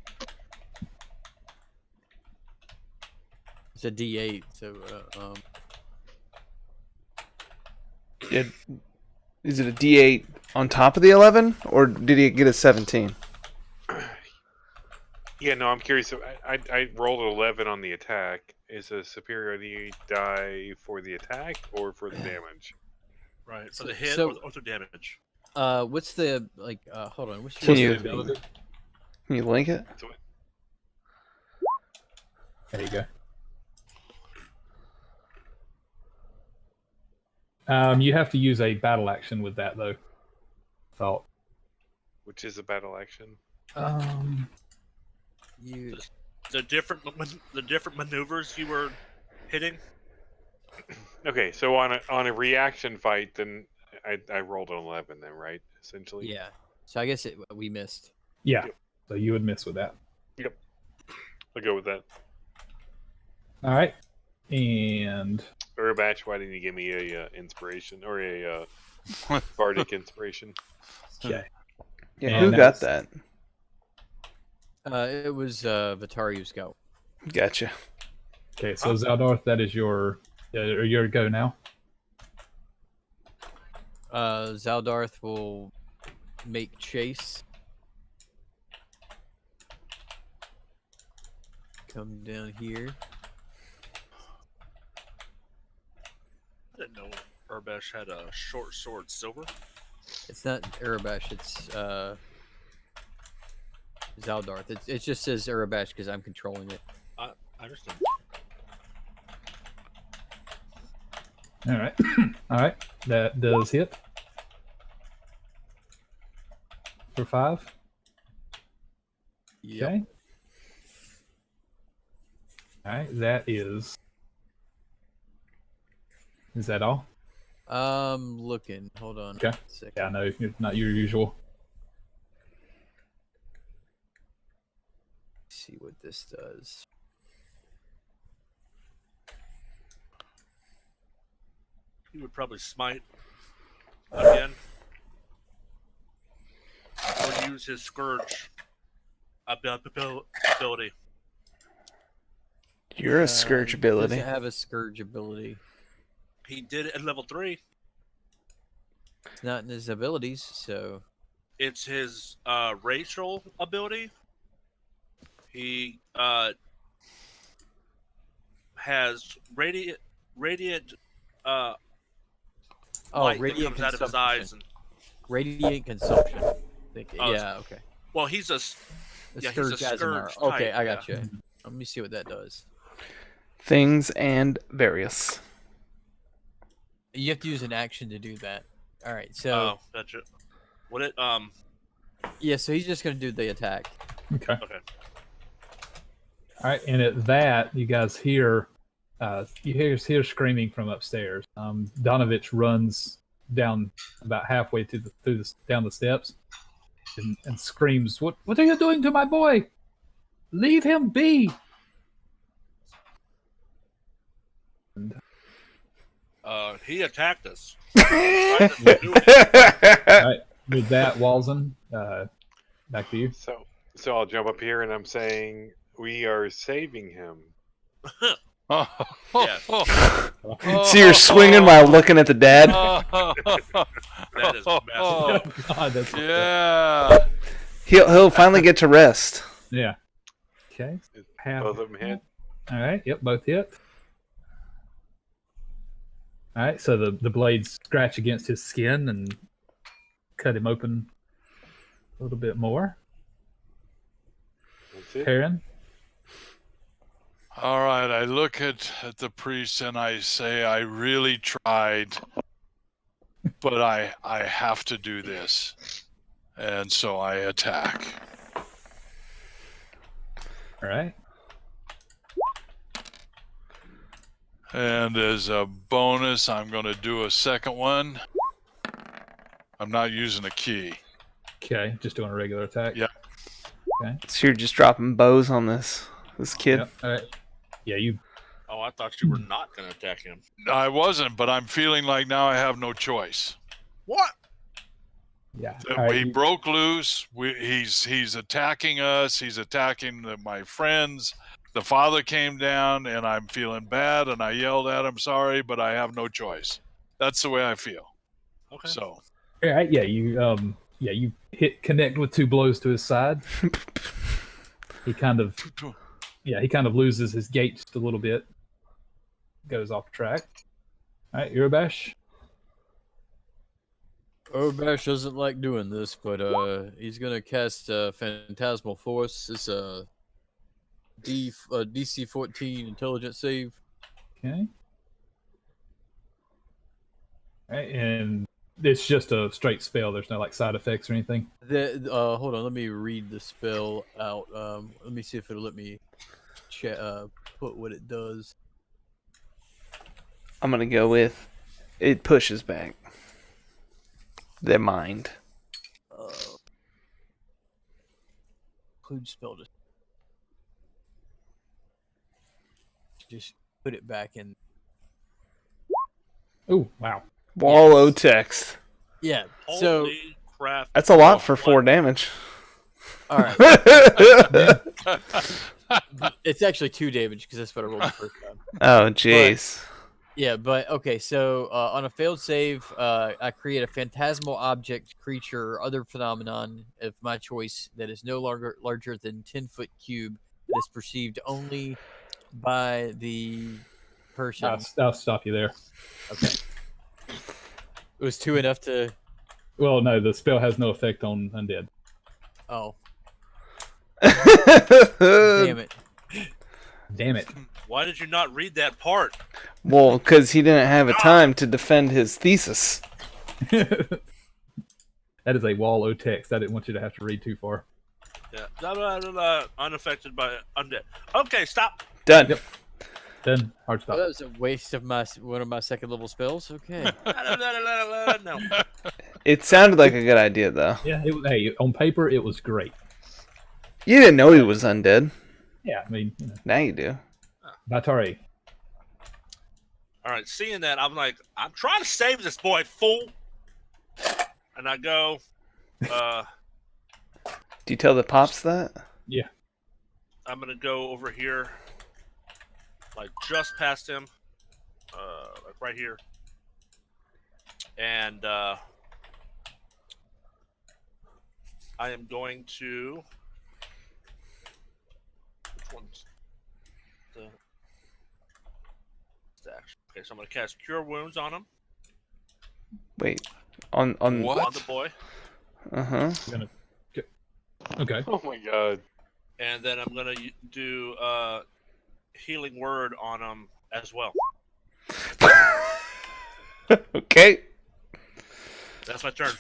It's a D8. So Is it a D8 on top of the 11, or did he get a 17? Yeah, no, I'm curious. I rolled an 11 on the attack. Is a superiority die for the attack or for the damage? Right. For the hit So- or the damage. what's the hold on? What's Can your you- ability? Can you link it? There you go. You have to use a battle action with that, though. Thought. Which is a battle action. You The different maneuvers you were hitting. Okay, so on a reaction fight, then I rolled an 11, then, right? Essentially. yeah. So I guess we missed. Yeah. Yep. So you would miss with that. Yep. I'll go with that. All right. And Urbatch, why didn't you give me a inspiration or a bardic inspiration? okay. Yeah, And who got that? It was Vitariu's go. Gotcha. Okay. So Zaldarth, that is your go now. Zaldarth will make chase. Come down here. I didn't know Urbesh had a short sword silver. It's not Urabash, it's Zaldarth. It just says Urabash because I'm controlling it. I understand. All right. All right. That does hit. For 5. Yep. Okay. All right. That is. Is that all? Looking. Hold on. Okay. A second. Yeah, no, it's not your usual. See what this does. He would probably smite again. Or use his scourge ability. You're a scourge ability. Doesn't have a scourge ability. He did it at level 3. It's not in his abilities, so It's his racial ability. He has radiant light that radiant comes out of his eyes. And, radiant consumption. Oh, Yeah, okay. well, he's a The he's a Scourge scourge Azimar. Okay, type, I got yeah. you. Let me see what that does. Things and various. You have to use an action to do that. All right, so Oh, gotcha. What it yeah, so he's just gonna do the attack. Okay. okay. All right. And at that, you guys hear, hear screaming from upstairs. Donovich runs down about halfway down the steps, and screams, "What are you doing to my boy? Leave him be!" And, He attacked us. all right. With that, Walzen, back to you. So I'll jump up here and I'm saying we are saving him. Yes. So you're swinging while looking at the dad. That is massive. Oh, God, that's Yeah. He'll finally get to rest. yeah. Okay. Both of them hit. All right. Yep, both hit. All right. So the blades scratch against his skin and cut him open a little bit more. That's it. Perrin. All right. I look at the priest and I say, I really tried, but I have to do this. And so I attack. All right. And as a bonus, I'm going to do a second one. I'm not using a key. Okay. Just doing a regular attack. Yeah. So you're just dropping bows on this kid. Yep. All right. Yeah. You. Oh, I thought you were not going to attack him. I wasn't, but I'm feeling like now I have no choice. What? Yeah. All right, He you- broke loose. He's attacking us. He's attacking my friends. The father came down, and I'm feeling bad. And I yelled at him, "Sorry, but I have no choice." That's the way I feel. Okay. So All right. Yeah. You. Yeah. You connect with 2 blows to his side. He kind of. Yeah. He kind of loses his gait just a little bit. Goes off track. All right. Urabash. Urbash doesn't like doing this, but he's gonna cast Phantasmal Force. It's a DC 14 intelligence save. Okay. Alright, and it's just a straight spell. There's no like side effects or anything. Hold on, let me read the spell out. Let me see if it'll let me put what it does. I'm gonna go with it pushes back their mind. Include spell just put it back in. Oh wow. Wall o text. Yeah. So Holy crap! That's a lot for 4 damage. all right, it's actually 2 damage because that's what I rolled the first time. Oh jeez. Yeah, but okay. So on a failed save, I create a phantasmal object, creature, or other phenomenon of my choice that is no longer larger than 10-foot cube. That is perceived only by the person. I'll stop you there. Okay. It was 2 enough to. Well, no, the spell has no effect on undead. Oh, damn it! Damn it. Why did you not read that part? Well, because he didn't have a time to defend his thesis. That is a wall o text. I didn't want you to have to read too far. Yeah. Blah, blah, blah, blah, unaffected by undead. Okay, stop. Done. Yep. Then hard stop. Well, that was a waste of one of my second level spells. Okay. No. It sounded like a good idea, though. Yeah, hey, on paper it was great. You didn't know he was undead. Yeah, I mean, you know. Now you do. Batari. All right, seeing that, I'm like, I'm trying to save this boy, fool. And I go, Do you tell the pops that? Yeah. I'm gonna go over here, like just past him, like right here, and I am going to. Which one's the action? Okay, so I'm gonna cast Cure Wounds on him, Wait. On What? on the boy, Uh-huh. Okay. Oh my god. and then I'm gonna do Healing Word on him as well. Okay. That's my turn.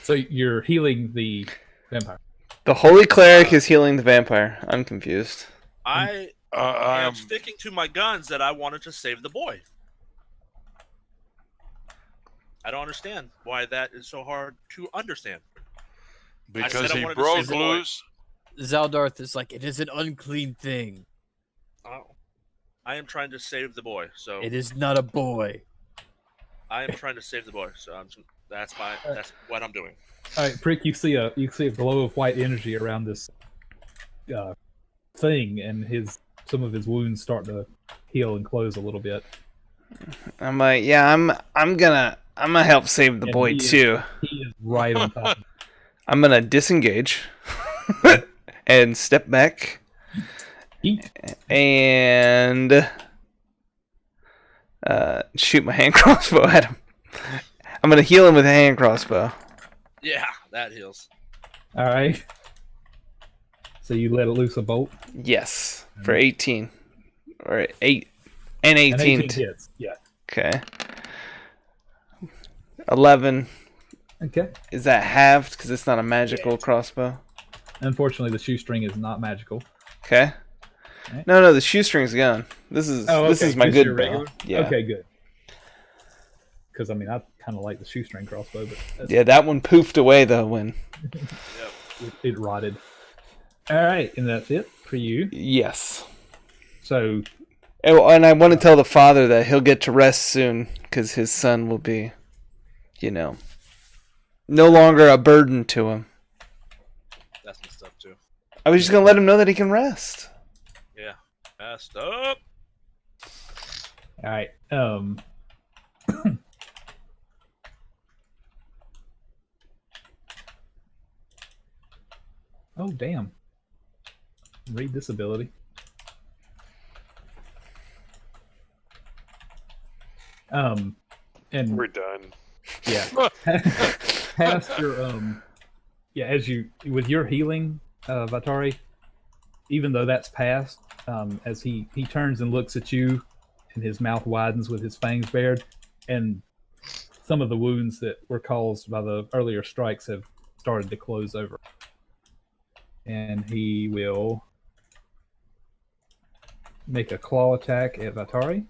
So you're healing the vampire. The Holy Cleric is healing the vampire. I'm confused. I I am am sticking to my guns that I wanted to save the boy. I don't understand why that is so hard to understand. because said I he wanted to broke save the boy. loose. Zaldarth is like, it is an unclean thing. Oh. I am trying to save the boy, so It is not a boy. I am trying to save the boy. So that's what I'm doing. All right, Prick. You see a glow of white energy around this thing, and some of his wounds start to heal and close a little bit. I'm like, yeah, I'm gonna help save the And boy he is- too. He is right on top. I'm gonna disengage and step back Eat. and shoot my hand crossbow at him. I'm gonna heal him with a hand crossbow. Yeah, that heals. All right. So you let loose a bolt. Yes, for 18 or 8 and 18. And 18 hits. Yeah. Okay. 11. Okay. Is that halved because it's not a magical Yeah. crossbow? Unfortunately, the shoestring is not magical. Okay. Right. No, the shoestring's gone. This is this is my just good your bow. regular? Yeah. Okay, good. Because I mean, I kind of like the shoestring crossbow, but Yeah, that one poofed away though when. it rotted. All right, and that's it for you. Yes. So Oh, and I want to tell the father that he'll get to rest soon because his son will be, no longer a burden to him. That's messed up too. I was just gonna let him know that he can rest. Yeah, messed up. all right. Oh damn. Read this ability. And We're done. yeah, past your as you with your healing, Vatari, even though that's passed, as he turns and looks at you, and his mouth widens with his fangs bared, and some of the wounds that were caused by the earlier strikes have started to close over. And he will make a claw attack at Vatari.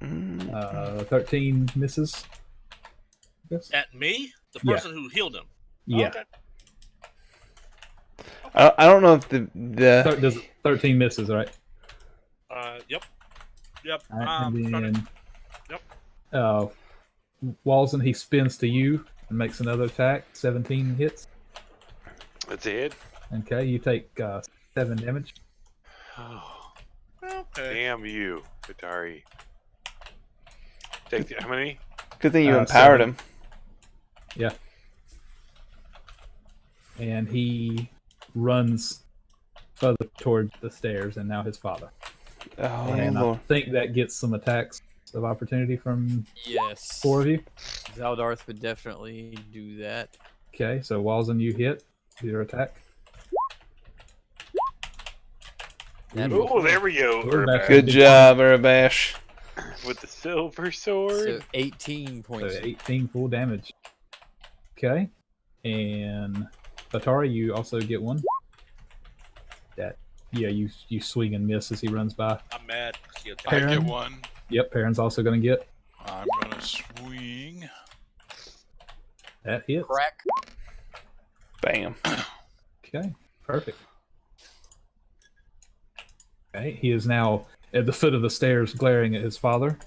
13 misses. Yes. At me, the Yeah. person who healed him. Yeah. Okay. I don't know if the Does 13 misses, right? Yep. Yep. All right, and Trying to- then Yep. Walzen, he spins to you and makes another attack. 17 hits. That's a hit. Okay, you take 7 damage. Oh, Okay. damn you, Atari. Take how many? good thing you empowered 7. him. Yeah. And he runs further towards the stairs, and now his father. Oh And I Lord. think that gets some attacks of opportunity from Yes. 4 of you. Zaldarth would definitely do that. Okay, so Walzen, you hit your attack. That Ooh. Oh, there we go. We're back. Urbash. Good job, Urabash. With the silver sword. So 18 points. So 18 full damage. Okay, and Batari, you also get one. You swing and miss as he runs by. I'm mad. 'cause he attacked I Perrin? get one. Yep, Perrin's also going to get. I'm gonna swing. That hits. Crack. Bam. Okay, perfect. Okay, he is now at the foot of the stairs glaring at his father.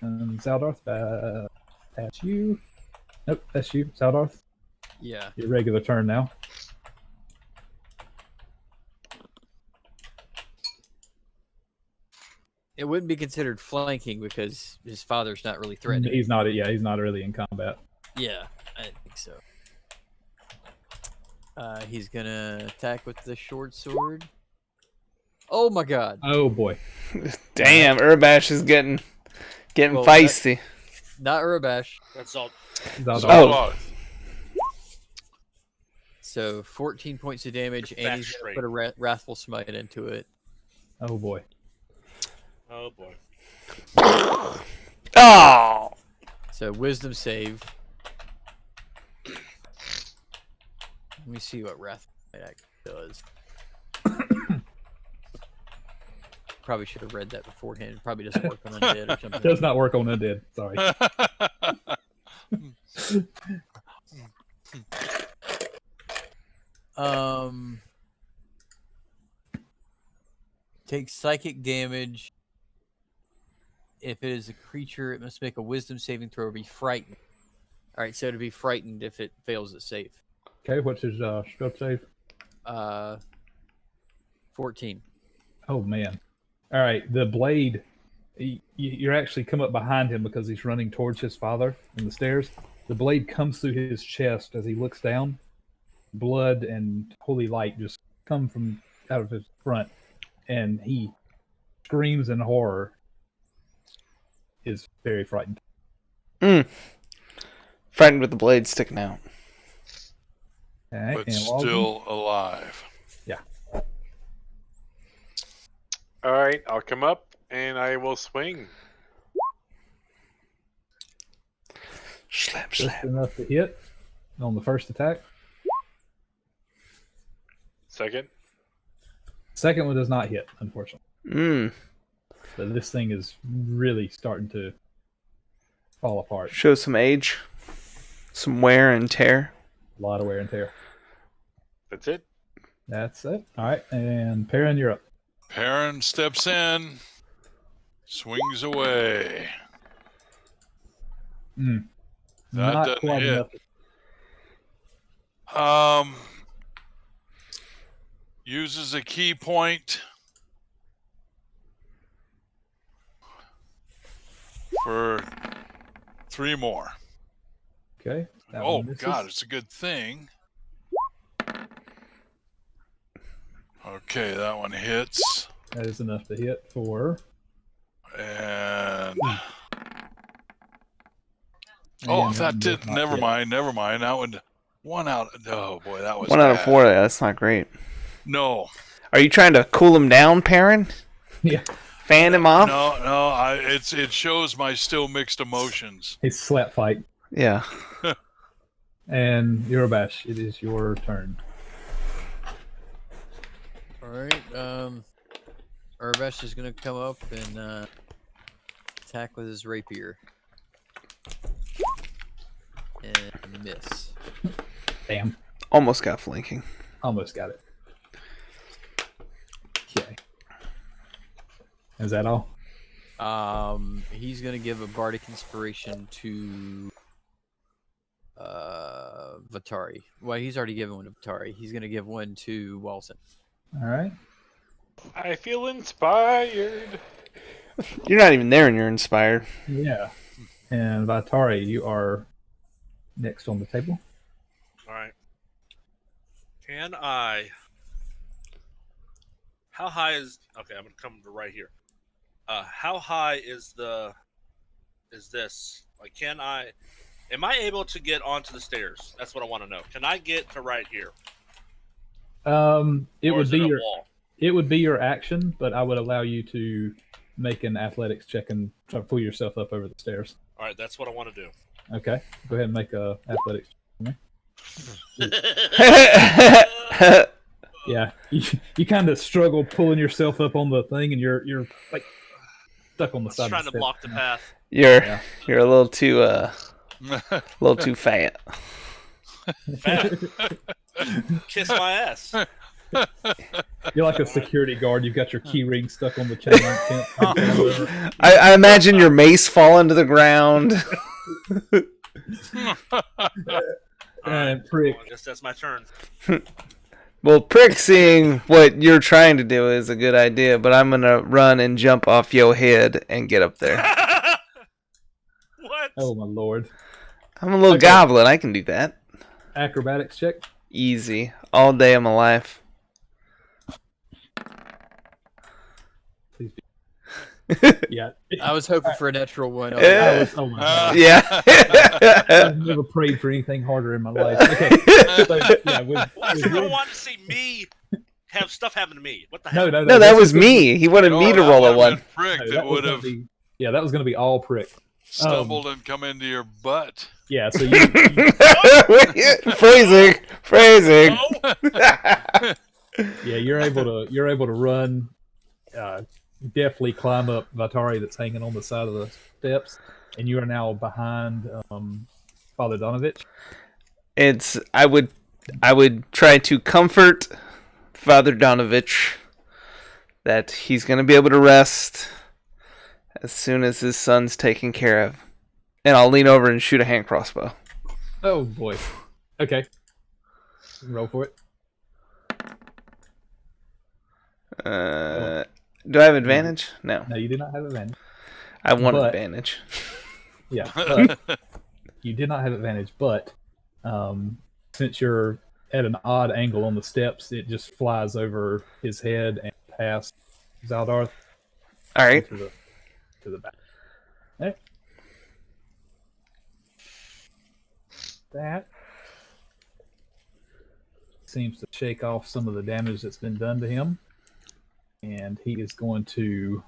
And Zaldarth, that's you. Nope, that's you, Zaldarth. Yeah. Your regular turn now. It wouldn't be considered flanking because his father's not really threatening. He's not. Yeah, he's not really in combat. Yeah, I think so. He's gonna attack with the short sword. Oh my god. Oh boy. Damn, Urabash is getting Well, feisty. Not Urabash. That's all. Zaldarth. Oh. So 14 points of damage, and Back he's gonna straight. put a Wrathful Smite into it. Oh boy. Oh boy. Oh. So Wisdom save. Let me see what Wrathful Smite actually does. Probably should have read that beforehand. It probably doesn't work on undead or something. Does not work on undead. Sorry. Takes psychic damage. If it is a creature, it must make a wisdom saving throw or be frightened. Alright, so to be frightened if it fails its save. Okay, what's his strength save? 14. Oh man. All right, the blade. You're actually come up behind him because he's running towards his father in the stairs. The blade comes through his chest as he looks down. Blood and holy light just come from out of his front, and he screams in horror. Is very frightened. Frightened with the blade sticking out. All right, But and Walden? still alive. All right, I'll come up and I will swing. Slap, Just slap. enough to hit on the first attack. Second. Second one does not hit, unfortunately. So this thing is really starting to fall apart. Show some age. Some wear and tear. A lot of wear and tear. That's it. That's it. All right, and Perrin, you're up. Perrin steps in, swings away. That Not doesn't quite hit. enough. Uses a key point for 3 more. Okay. that Oh one misses. God, it's a good thing. Okay, that one hits, That is enough to hit for. and And that does did. not Never hit. mind. That one. 1 out. Oh boy, that was 1 out of bad. 4. That's not great. No, Are you trying to cool him down, Perrin? Yeah. Fan him off? No, it shows my still mixed emotions. He's slap fight. Yeah. And Yorubash, it is your turn. All right. Urbesh is gonna come up and attack with his rapier and miss. Damn. Almost got flanking. Almost got it. Okay. Is that all? He's gonna give a bardic inspiration to Vatari. Well, he's already given one to Vatari. He's gonna give one to Walson. All right. I feel inspired. You're not even there and you're inspired. Yeah. And Vatari, you are next on the table. All right. Can I? How high is? Okay, I'm gonna come to right here. How high is this? Like, can I? Am I able to get onto the stairs? That's what I want to know. Can I get to right here? It Or would is be it a your wall? it would be your action, but I would allow you to make an athletics check and try to pull yourself up over the stairs. All right, that's what I want to do. Okay. Go ahead and make a athletics. Yeah. You kind of struggle pulling yourself up on the thing, and you're like stuck on the I'm side. trying of to the step. block the path. You're a little too fat. Fat. Kiss my ass. You're like a security guard. You've got your key ring stuck on the chain link. I imagine your mace falling to the ground. And prick. Well, I guess that's my turn. Well, Prick, seeing what you're trying to do is a good idea, but I'm gonna run and jump off your head and get up there. What? Oh my lord. I'm a little Okay. goblin. I can do that. Acrobatics check. Easy. All day of my life. Please be. Yeah. I was hoping for a natural one. Yeah. Oh my god. Yeah. I've never prayed for anything harder in my life. Okay. So, yeah, Why does everyone want to see me have stuff happen to me? What the hell? no, No, that was me. He wanted me to roll a one. Prick No, that that was would gonna have be, yeah, that was going to be all prick. stumbled and come into your butt. Yeah, so Phrasing. yeah, you're able to run, deftly climb up Vatari that's hanging on the side of the steps, and you are now behind Father Donovich. I would try to comfort Father Donovich that he's going to be able to rest as soon as his son's taken care of. And I'll lean over and shoot a hand crossbow. Oh boy. Okay. Roll for it. Do I have advantage? No. No, you do not have advantage. I want But- advantage. Yeah, but you did not have advantage. But since you're at an odd angle on the steps, it just flies over his head and past Zaldarth All right. to the back. Okay. That seems to shake off some of the damage that's been done to him, and he is going to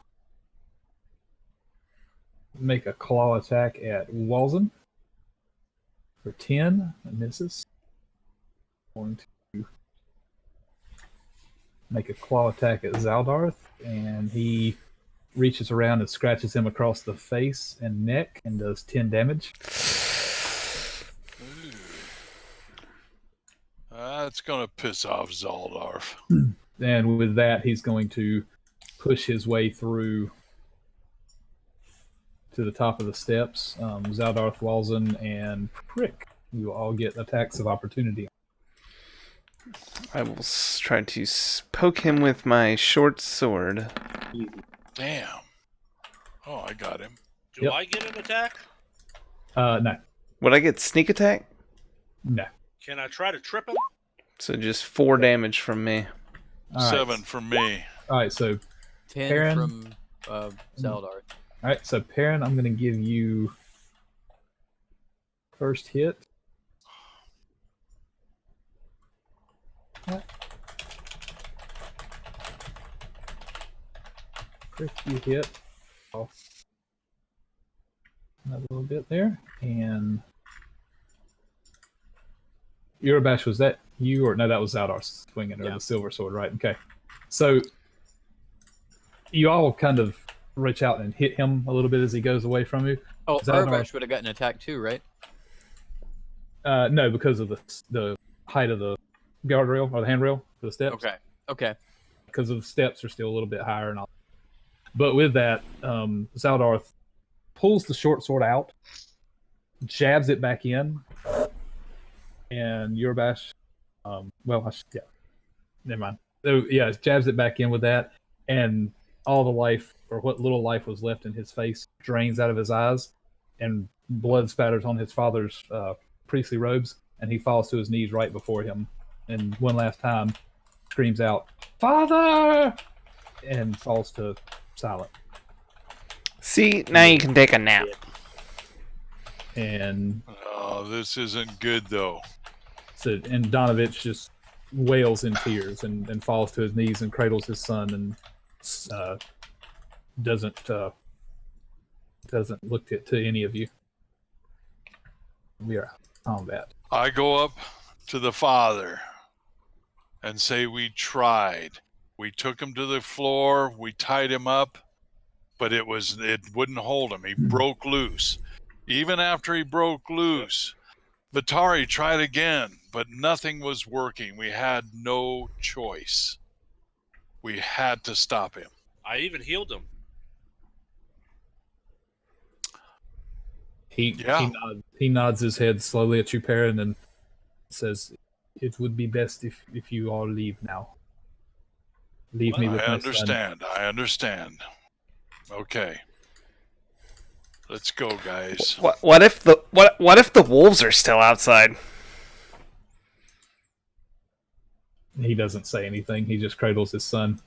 make a claw attack at Walzen for 10. That misses. Going to make a claw attack at Zaldarth, and he reaches around and scratches him across the face and neck and does 10 damage. That's gonna piss off Zaldarf. And with that, he's going to push his way through to the top of the steps. Zaldarth, Walzen, and Prick, you all get attacks of opportunity. I will try to poke him with my short sword. Damn. Oh, I got him. Do Yep. I get an attack? No. Would I get sneak attack? No. Can I try to trip him? So just 4 damage from me. All right. 7 from me. All right, so 10 Perrin? from Zaldar. all right, so Perrin, I'm going to give you first hit. You hit off a little bit there, and Urabash, was that you or no? That was Zaldar swinging or the silver sword, right? Okay, so you all kind of reach out and hit him a little bit as he goes away from you. Oh, Zaldar- Urbash would have gotten attacked too, right? No, because of the height of the guardrail or the handrail for the steps. Okay. Because of the steps are still a little bit higher and all. But with that, Zaldar pulls the short sword out, jabs it back in, and Urabash, never mind. So yeah, jabs it back in with that, and all the life, or what little life was left in his face, drains out of his eyes, and blood spatters on his father's priestly robes, and he falls to his knees right before him, and one last time screams out, "Father!" and falls to silent. See, now you can take a nap. And Oh, this isn't good though. so, and Donovich just wails in tears and falls to his knees and cradles his son and doesn't look to any of you. We are combat. I go up to the father and say we tried. We took him to the floor, we tied him up, but it wouldn't hold him. He broke loose. Even after he broke loose, Vatari tried again, but nothing was working. We had no choice. We had to stop him. I even healed him. He nods his head slowly at you, Perrin, and says, "It would be best if you all leave now. Leave me with my son." I understand. Okay. Let's go, guys. What if the wolves are still outside? He doesn't say anything. He just cradles his son.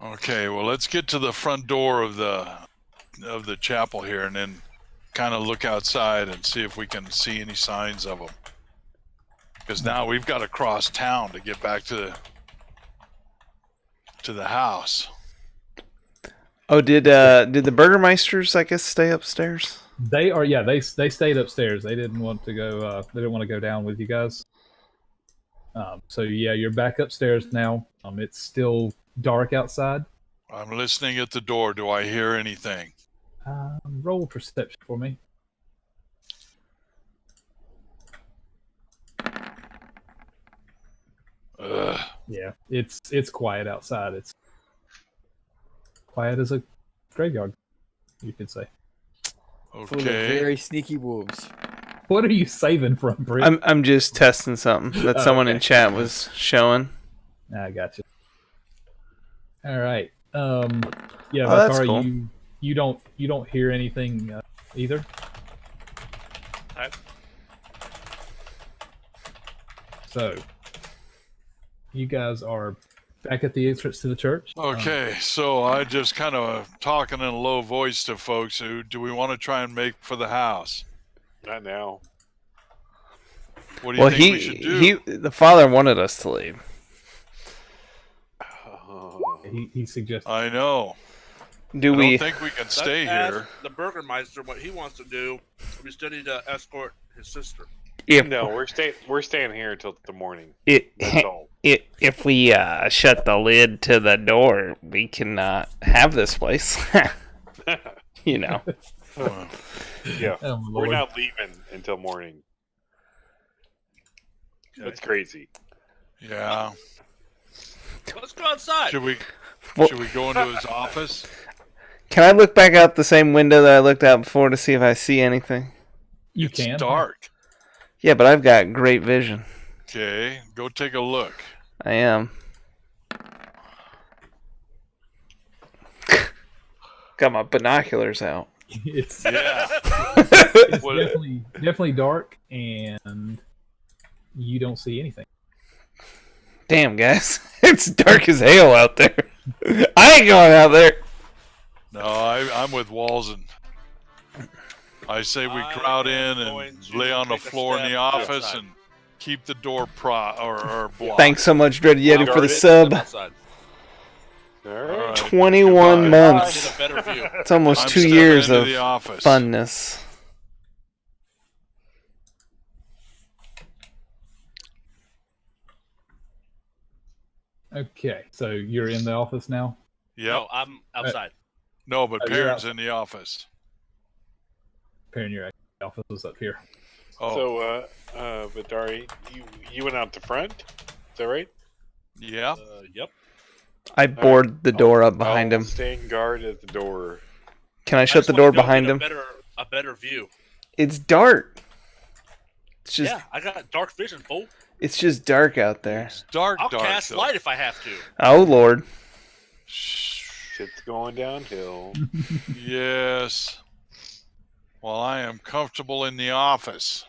Okay, well, let's get to the front door of the chapel here, and then kind of look outside and see if we can see any signs of them. Because now we've got to cross town to get back to the house. Oh, did the Burgermeisters, I guess, stay upstairs? They are, yeah. They stayed upstairs. They didn't want to go. They didn't want to go down with you guys. So yeah, you're back upstairs now. It's still dark outside. I'm listening at the door. Do I hear anything? Roll perception for me. Ugh. Yeah, it's quiet outside. It's quiet as a graveyard, you could say. Full of Okay. very sneaky wolves. What are you saving from, Britt? I'm just testing something that someone in chat was showing. I got you. All right. Yeah, Oh, that's Vatari, cool. you don't hear anything either. Alright. So you guys are back at the entrance to the church. Okay, so I just kind of talking in a low voice to folks who do we want to try and make for the house? Not now. What do you Well, think we should do? the father wanted us to leave. He suggests. I know. Do I we? don't think we can Let's stay ask here. the Burgermeister what he wants to do. We still need to escort his sister. If No, we're staying here until the morning. it, That's all. if we shut the lid to the door, we can have this place. You know. Yeah, Oh, my we're Lord. not leaving until morning. That's crazy. Yeah. Let's go outside. Should we Well- go into his office? Can I look back out the same window that I looked out before to see if I see anything? You It's can. dark. Yeah, but I've got great vision. Okay, go take a look. I am. Got my binoculars out. It's Yeah. What- definitely dark, and you don't see anything. Damn, guys. It's dark as hell out there. I ain't going out there. No, I'm with Walzen. I say we I crowd am in going and to lay on the take a floor in the step office outside. and keep the door or blocked. Thanks so much, Dread Yeti, for the Guard it, sub. step outside. All right. 21 Goodbye. months. Get a better view. It's almost I'm 2 stepping years into of the office. funness. Okay, so you're in the office now. Yep. No, I'm outside. No, but Oh, you're Perrin's in the office. Perrin, your office is up here. Oh, So, Vidari, you went out the front? Is that right? yeah. Yep. I board the door up behind I'll him. stand guard at the door. Can I I shut just the wanna door go behind get him? A better view. It's dark. It's just Yeah, I got dark vision, fool. it's just dark out there. It's dark, I'll dark. cast though. light if I have to. Oh Lord. Shit's going downhill. Yes. Well, I am comfortable in the office.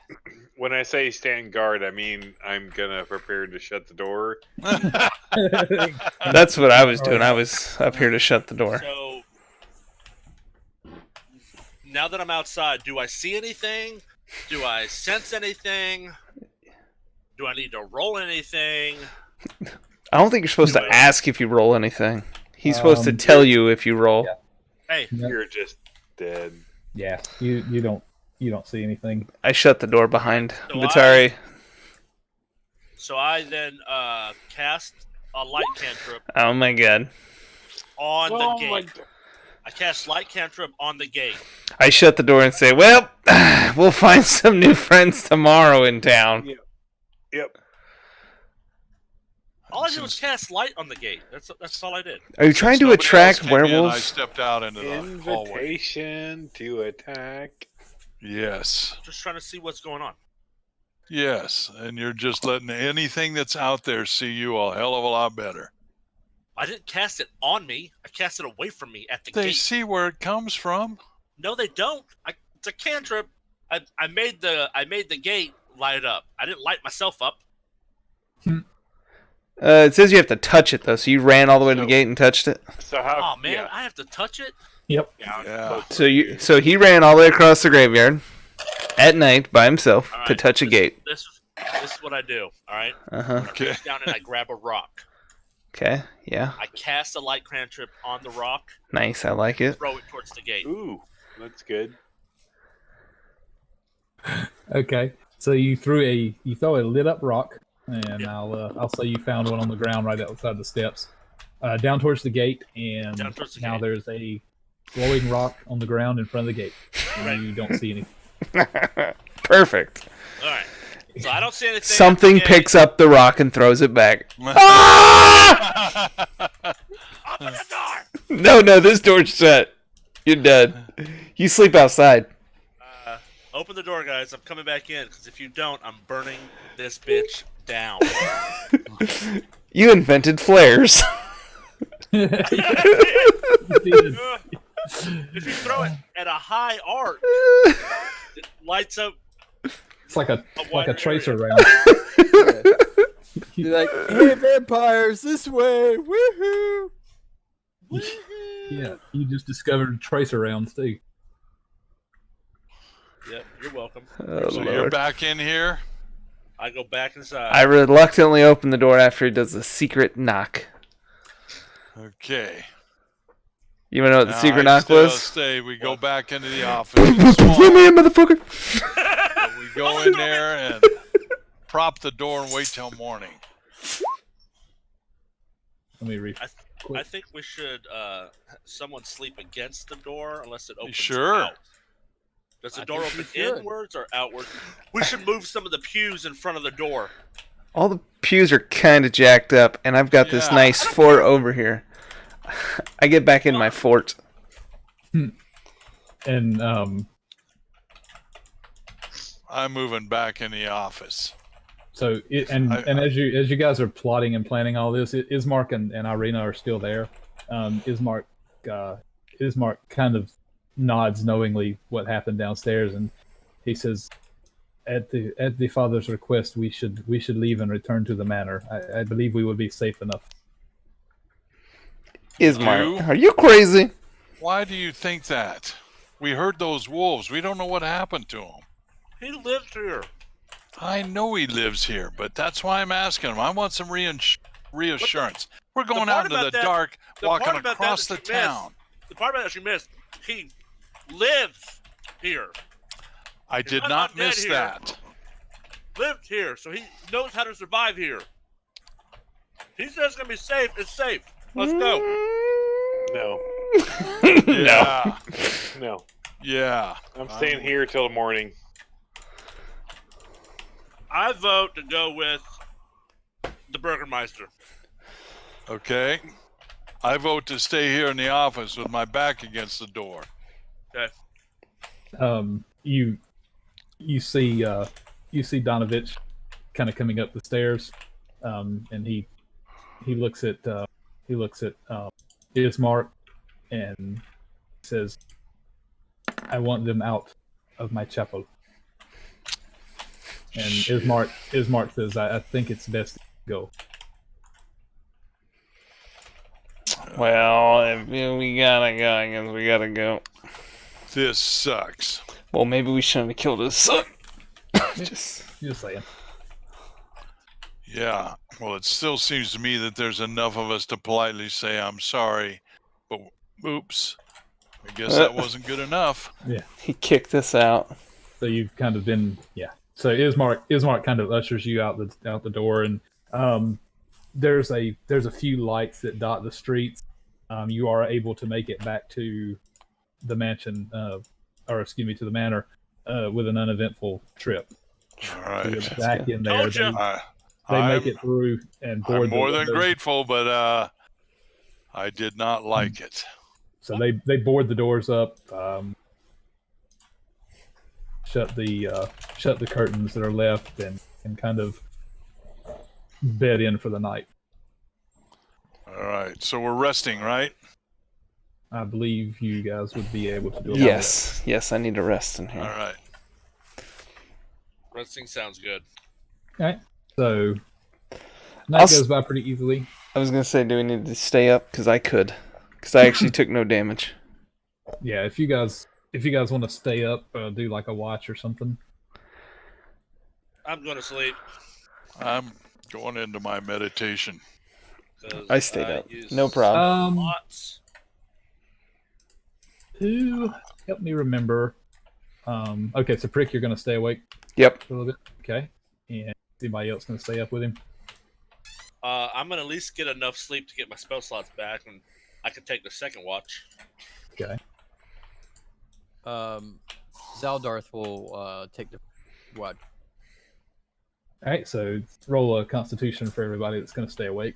When I say stand guard, I mean I'm gonna prepare to shut the door. That's what I was doing. I was up here to shut the door. So now that I'm outside, do I see anything? Do I sense anything? Do I need to roll anything? I don't think you're supposed to Do it. ask if you roll anything. He's supposed to Um, tell you if you roll. yeah. Hey, Yep. You're just dead. Yeah, you don't see anything. I shut the door behind So Vitari. so I then cast a light cantrip Oh my god. on the Oh gate. my I cast light cantrip on the gate. I shut the door and say, well, we'll find some new friends tomorrow in town. Yep. All I did was cast light on the gate. That's all I did. Are you trying to Nobody else attract came in, I werewolves? stepped out into the hallway. Invitation to attack. Yes. Just trying to see what's going on. Yes. And you're just letting anything that's out there see you a hell of a lot better. I didn't cast it on me. I cast it away from me at the They gate. see where it comes from. No, they don't. It's a cantrip. I made the gate light up. I didn't light myself up. It says you have to touch it, though, so you ran all the way to the So- gate and touched it. So how? Oh man, Yeah. I have to touch it. Yep. Yeah. So he ran all the way across the graveyard at night by himself All to right, touch a gate. This is what I do. All right. Uh-huh. I Okay. reach down and I grab a rock. Okay, yeah. I cast a light cantrip on the rock. Nice, I like it. Throw it towards the gate. Ooh, that's good. Okay, so you throw a lit up rock, and I'll say you found one on the ground right outside the steps, down towards the gate, and Down towards the now gate. there's a glowing rock on the ground in front of the gate, and Right. you don't see anything. Perfect. All right. So I don't see anything. Something at the gate. picks up the rock and throws it back. Open the door. No, this door's shut. You're dead. You sleep outside. Open the door, guys. I'm coming back in because if you don't, I'm burning this bitch down. You invented flares. If you throw it at a high arc, it lights up. It's like a wider tracer area. round. You're like, hey, vampires, this way! Woohoo! Yeah, you just discovered tracer rounds too. Yep, you're welcome. Oh, So you're Lord. back in here? I go back inside. I reluctantly open the door after he does a secret knock. Okay. You wanna know what the Now, secret I knock still was? Stay. We go back into the office. Let me in, motherfucker! We go in there and prop the door and wait till morning. Let me read. I think we should someone sleep against the door unless it opens Sure. out. Does the I door think we open should. inwards or outwards? We should move some of the pews in front of the door. All the pews are kind of jacked up, and I've got this Yeah. nice fort over here. I get back in my fort. And I'm moving back in the office. so as you guys are plotting and planning all this, Ismark and Irina are still there. Ismark kind of nods knowingly what happened downstairs, and he says, "At the father's request, we should leave and return to the manor. I believe we would be safe enough." Ismark, You? are you crazy? Why do you think that? We heard those wolves. We don't know what happened to them. He lived here. I know he lives here, but that's why I'm asking him. I want some reassurance. We're going part out into about the that- dark, the walking part about that across the that you missed- town. The part about that you missed, he lives here. I did not not undead miss here. that. Lived here, so he knows how to survive here. He says it's gonna be safe. It's safe. Let's go. No, Yeah. no. Yeah. I'm staying here till the morning. I vote to go with the Burgermeister. Okay. I vote to stay here in the office with my back against the door. Okay. You see Donovich kind of coming up the stairs, and he looks at Ismark and says, "I want them out of my chapel." And Ismark says, I think it's best to go." Well, if we gotta go, I guess we gotta go. This sucks. Well, maybe we shouldn't have killed his son. Just saying. Yeah. Well, it still seems to me that there's enough of us to politely say I'm sorry, but oops. I guess that wasn't good enough. He kicked us out. So you've kind of been, yeah. So Ismark kind of ushers you out the door, and there's a few lights that dot the streets. You are able to make it back to the mansion, to the manor, with an uneventful trip. All So right. you're back in there. Told ya. They I'm, make it through and board I'm more the than windows. grateful, but I did not like it. So they board the doors up, shut the curtains that are left, and kind of bed in for the night. All right. So we're resting, right? I believe you guys would be able to do it. Yes, I need to rest in All here. right. Wrestling sounds good. Okay. So night goes by pretty easily. I was gonna say, do we need to stay up? Because I could. Because I actually took no damage. Yeah, if you guys want to stay up, do like a watch or something. I'm going to sleep. I'm going into my meditation. 'Cause I stayed up. use No problem. lots. Who help me remember? Okay, so Prick, you're going to stay awake Yep. for a little bit. Okay, and anybody else going to stay up with him? I'm going to at least get enough sleep to get my spell slots back, and I can take the second watch. Okay. Zaldarth will take the watch. All right, so roll a Constitution for everybody that's going to stay awake.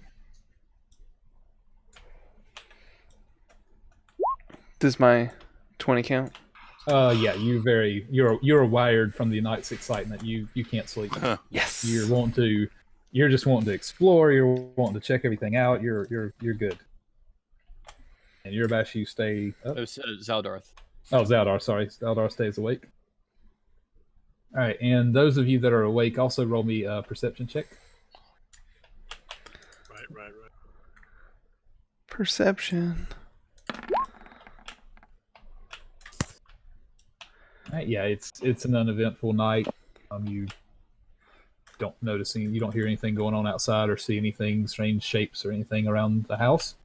Does my 20 count? Yeah, you're wired from the night's excitement. You can't sleep. Yes. You're just wanting to explore. You're wanting to check everything out. You're good. And Urabashi stay up. Oh, Zaldarth. Oh, Zaldar, sorry. Zaldar stays awake. All right, and those of you that are awake, also roll me a perception check. Right. Perception. All right, yeah, it's an uneventful night. You don't hear anything going on outside or see anything, strange shapes or anything around the house.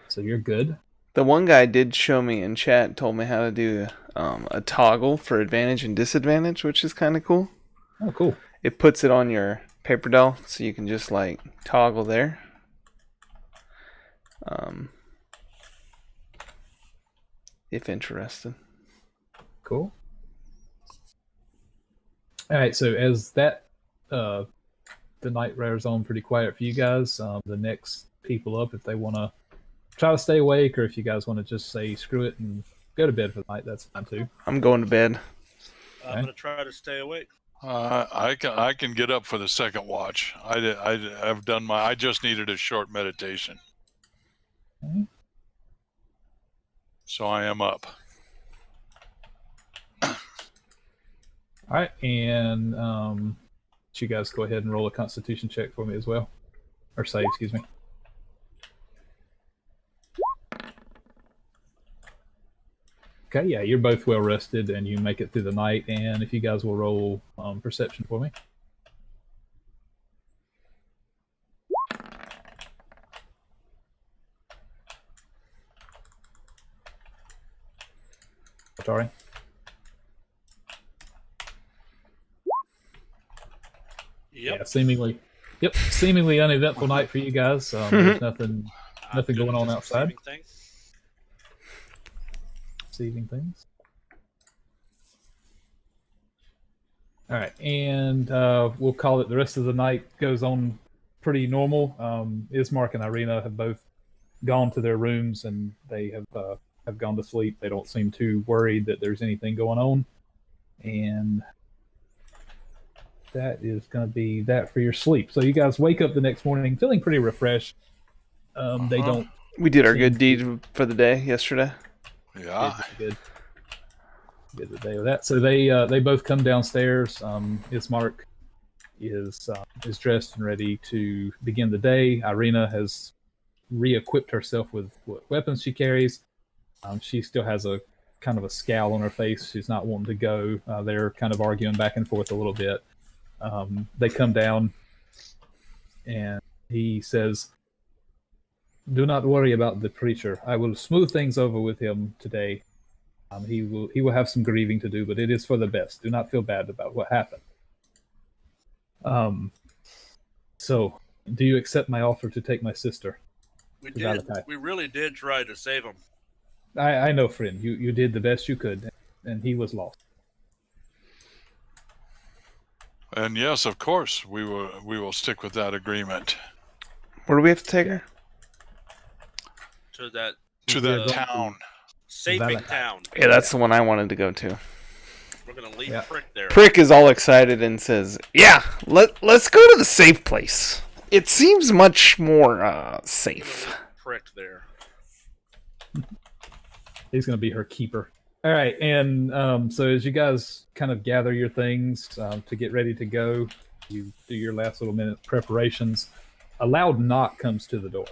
So you're good. The one guy did show me in chat, told me how to do a toggle for advantage and disadvantage, which is kind of cool. Oh, cool. It puts it on your paper doll, so you can just like toggle there. If interested. Cool. All right, so as that the night wears on pretty quiet for you guys, the next people up, if they want to try to stay awake, or if you guys want to just say screw it and go to bed for the night, that's fine too. I'm going to bed. I'm going to try to stay awake. I can get up for the second watch. I've done my. I just needed a short meditation, Okay. so I am up. All right, and you guys go ahead and roll a Constitution check for me as well, or save, excuse me. Okay, yeah, you're both well rested, and you make it through the night. And if you guys will roll perception for me. Atari. Yep. Yeah, seemingly uneventful night for you guys. There's nothing going on outside. Receiving things. All right, and we'll call it the rest of the night goes on pretty normal. Ismark and Irina have both gone to their rooms and they have gone to sleep. They don't seem too worried that there's anything going on, and that is going to be that for your sleep. So you guys wake up the next morning feeling pretty refreshed. They don't. We did our good deed for the day yesterday. Yeah. Good the day with that. So they both come downstairs. Ismark is dressed and ready to begin the day. Irina has re-equipped herself with what weapons she carries. She still has a kind of a scowl on her face. She's not wanting to go. They're kind of arguing back and forth a little bit. They come down, and he says, "Do not worry about the preacher. I will smooth things over with him today. He will have some grieving to do, but it is for the best. Do not feel bad about what happened." So, do you accept my offer to take my sister? We did. We really did try to save him. I know, friend. You did the best you could, and he was lost. And yes, of course, we will stick with that agreement. Where do we have to take her? To that town. Saving town. Yeah, that's the one I wanted to go to. We're gonna leave Prick there. Prick is all excited and says, "Yeah, let's go to the safe place. It seems much more safe." Prick there. He's going to be her keeper. All right, and so as you guys kind of gather your things to get ready to go, you do your last little minute preparations. A loud knock comes to the door.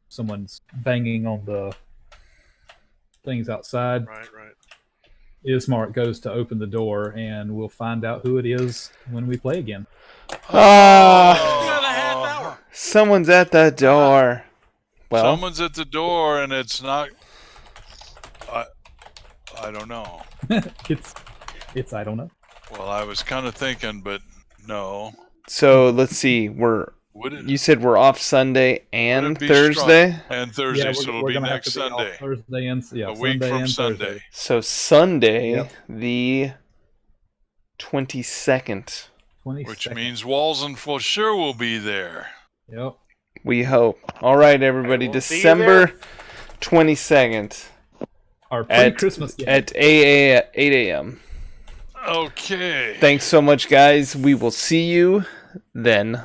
Someone's banging on the things outside. Right. Ismark goes to open the door, and we'll find out who it is when we play again. Someone's at the door. Well, someone's at the door, and it's not. I don't know. it's I don't know. Well, I was kind of thinking, but no. So let's see. You said we're off Sunday and Thursday? And Thursday, so it'll be next Sunday. Thursday and a week from Sunday. So Sunday, the 22nd. Which means Walzen for sure will be there. Yep. We hope. All right, everybody. December 22nd. Our pre-Christmas game. At 8 a.m. Okay. Thanks so much, guys. We will see you then.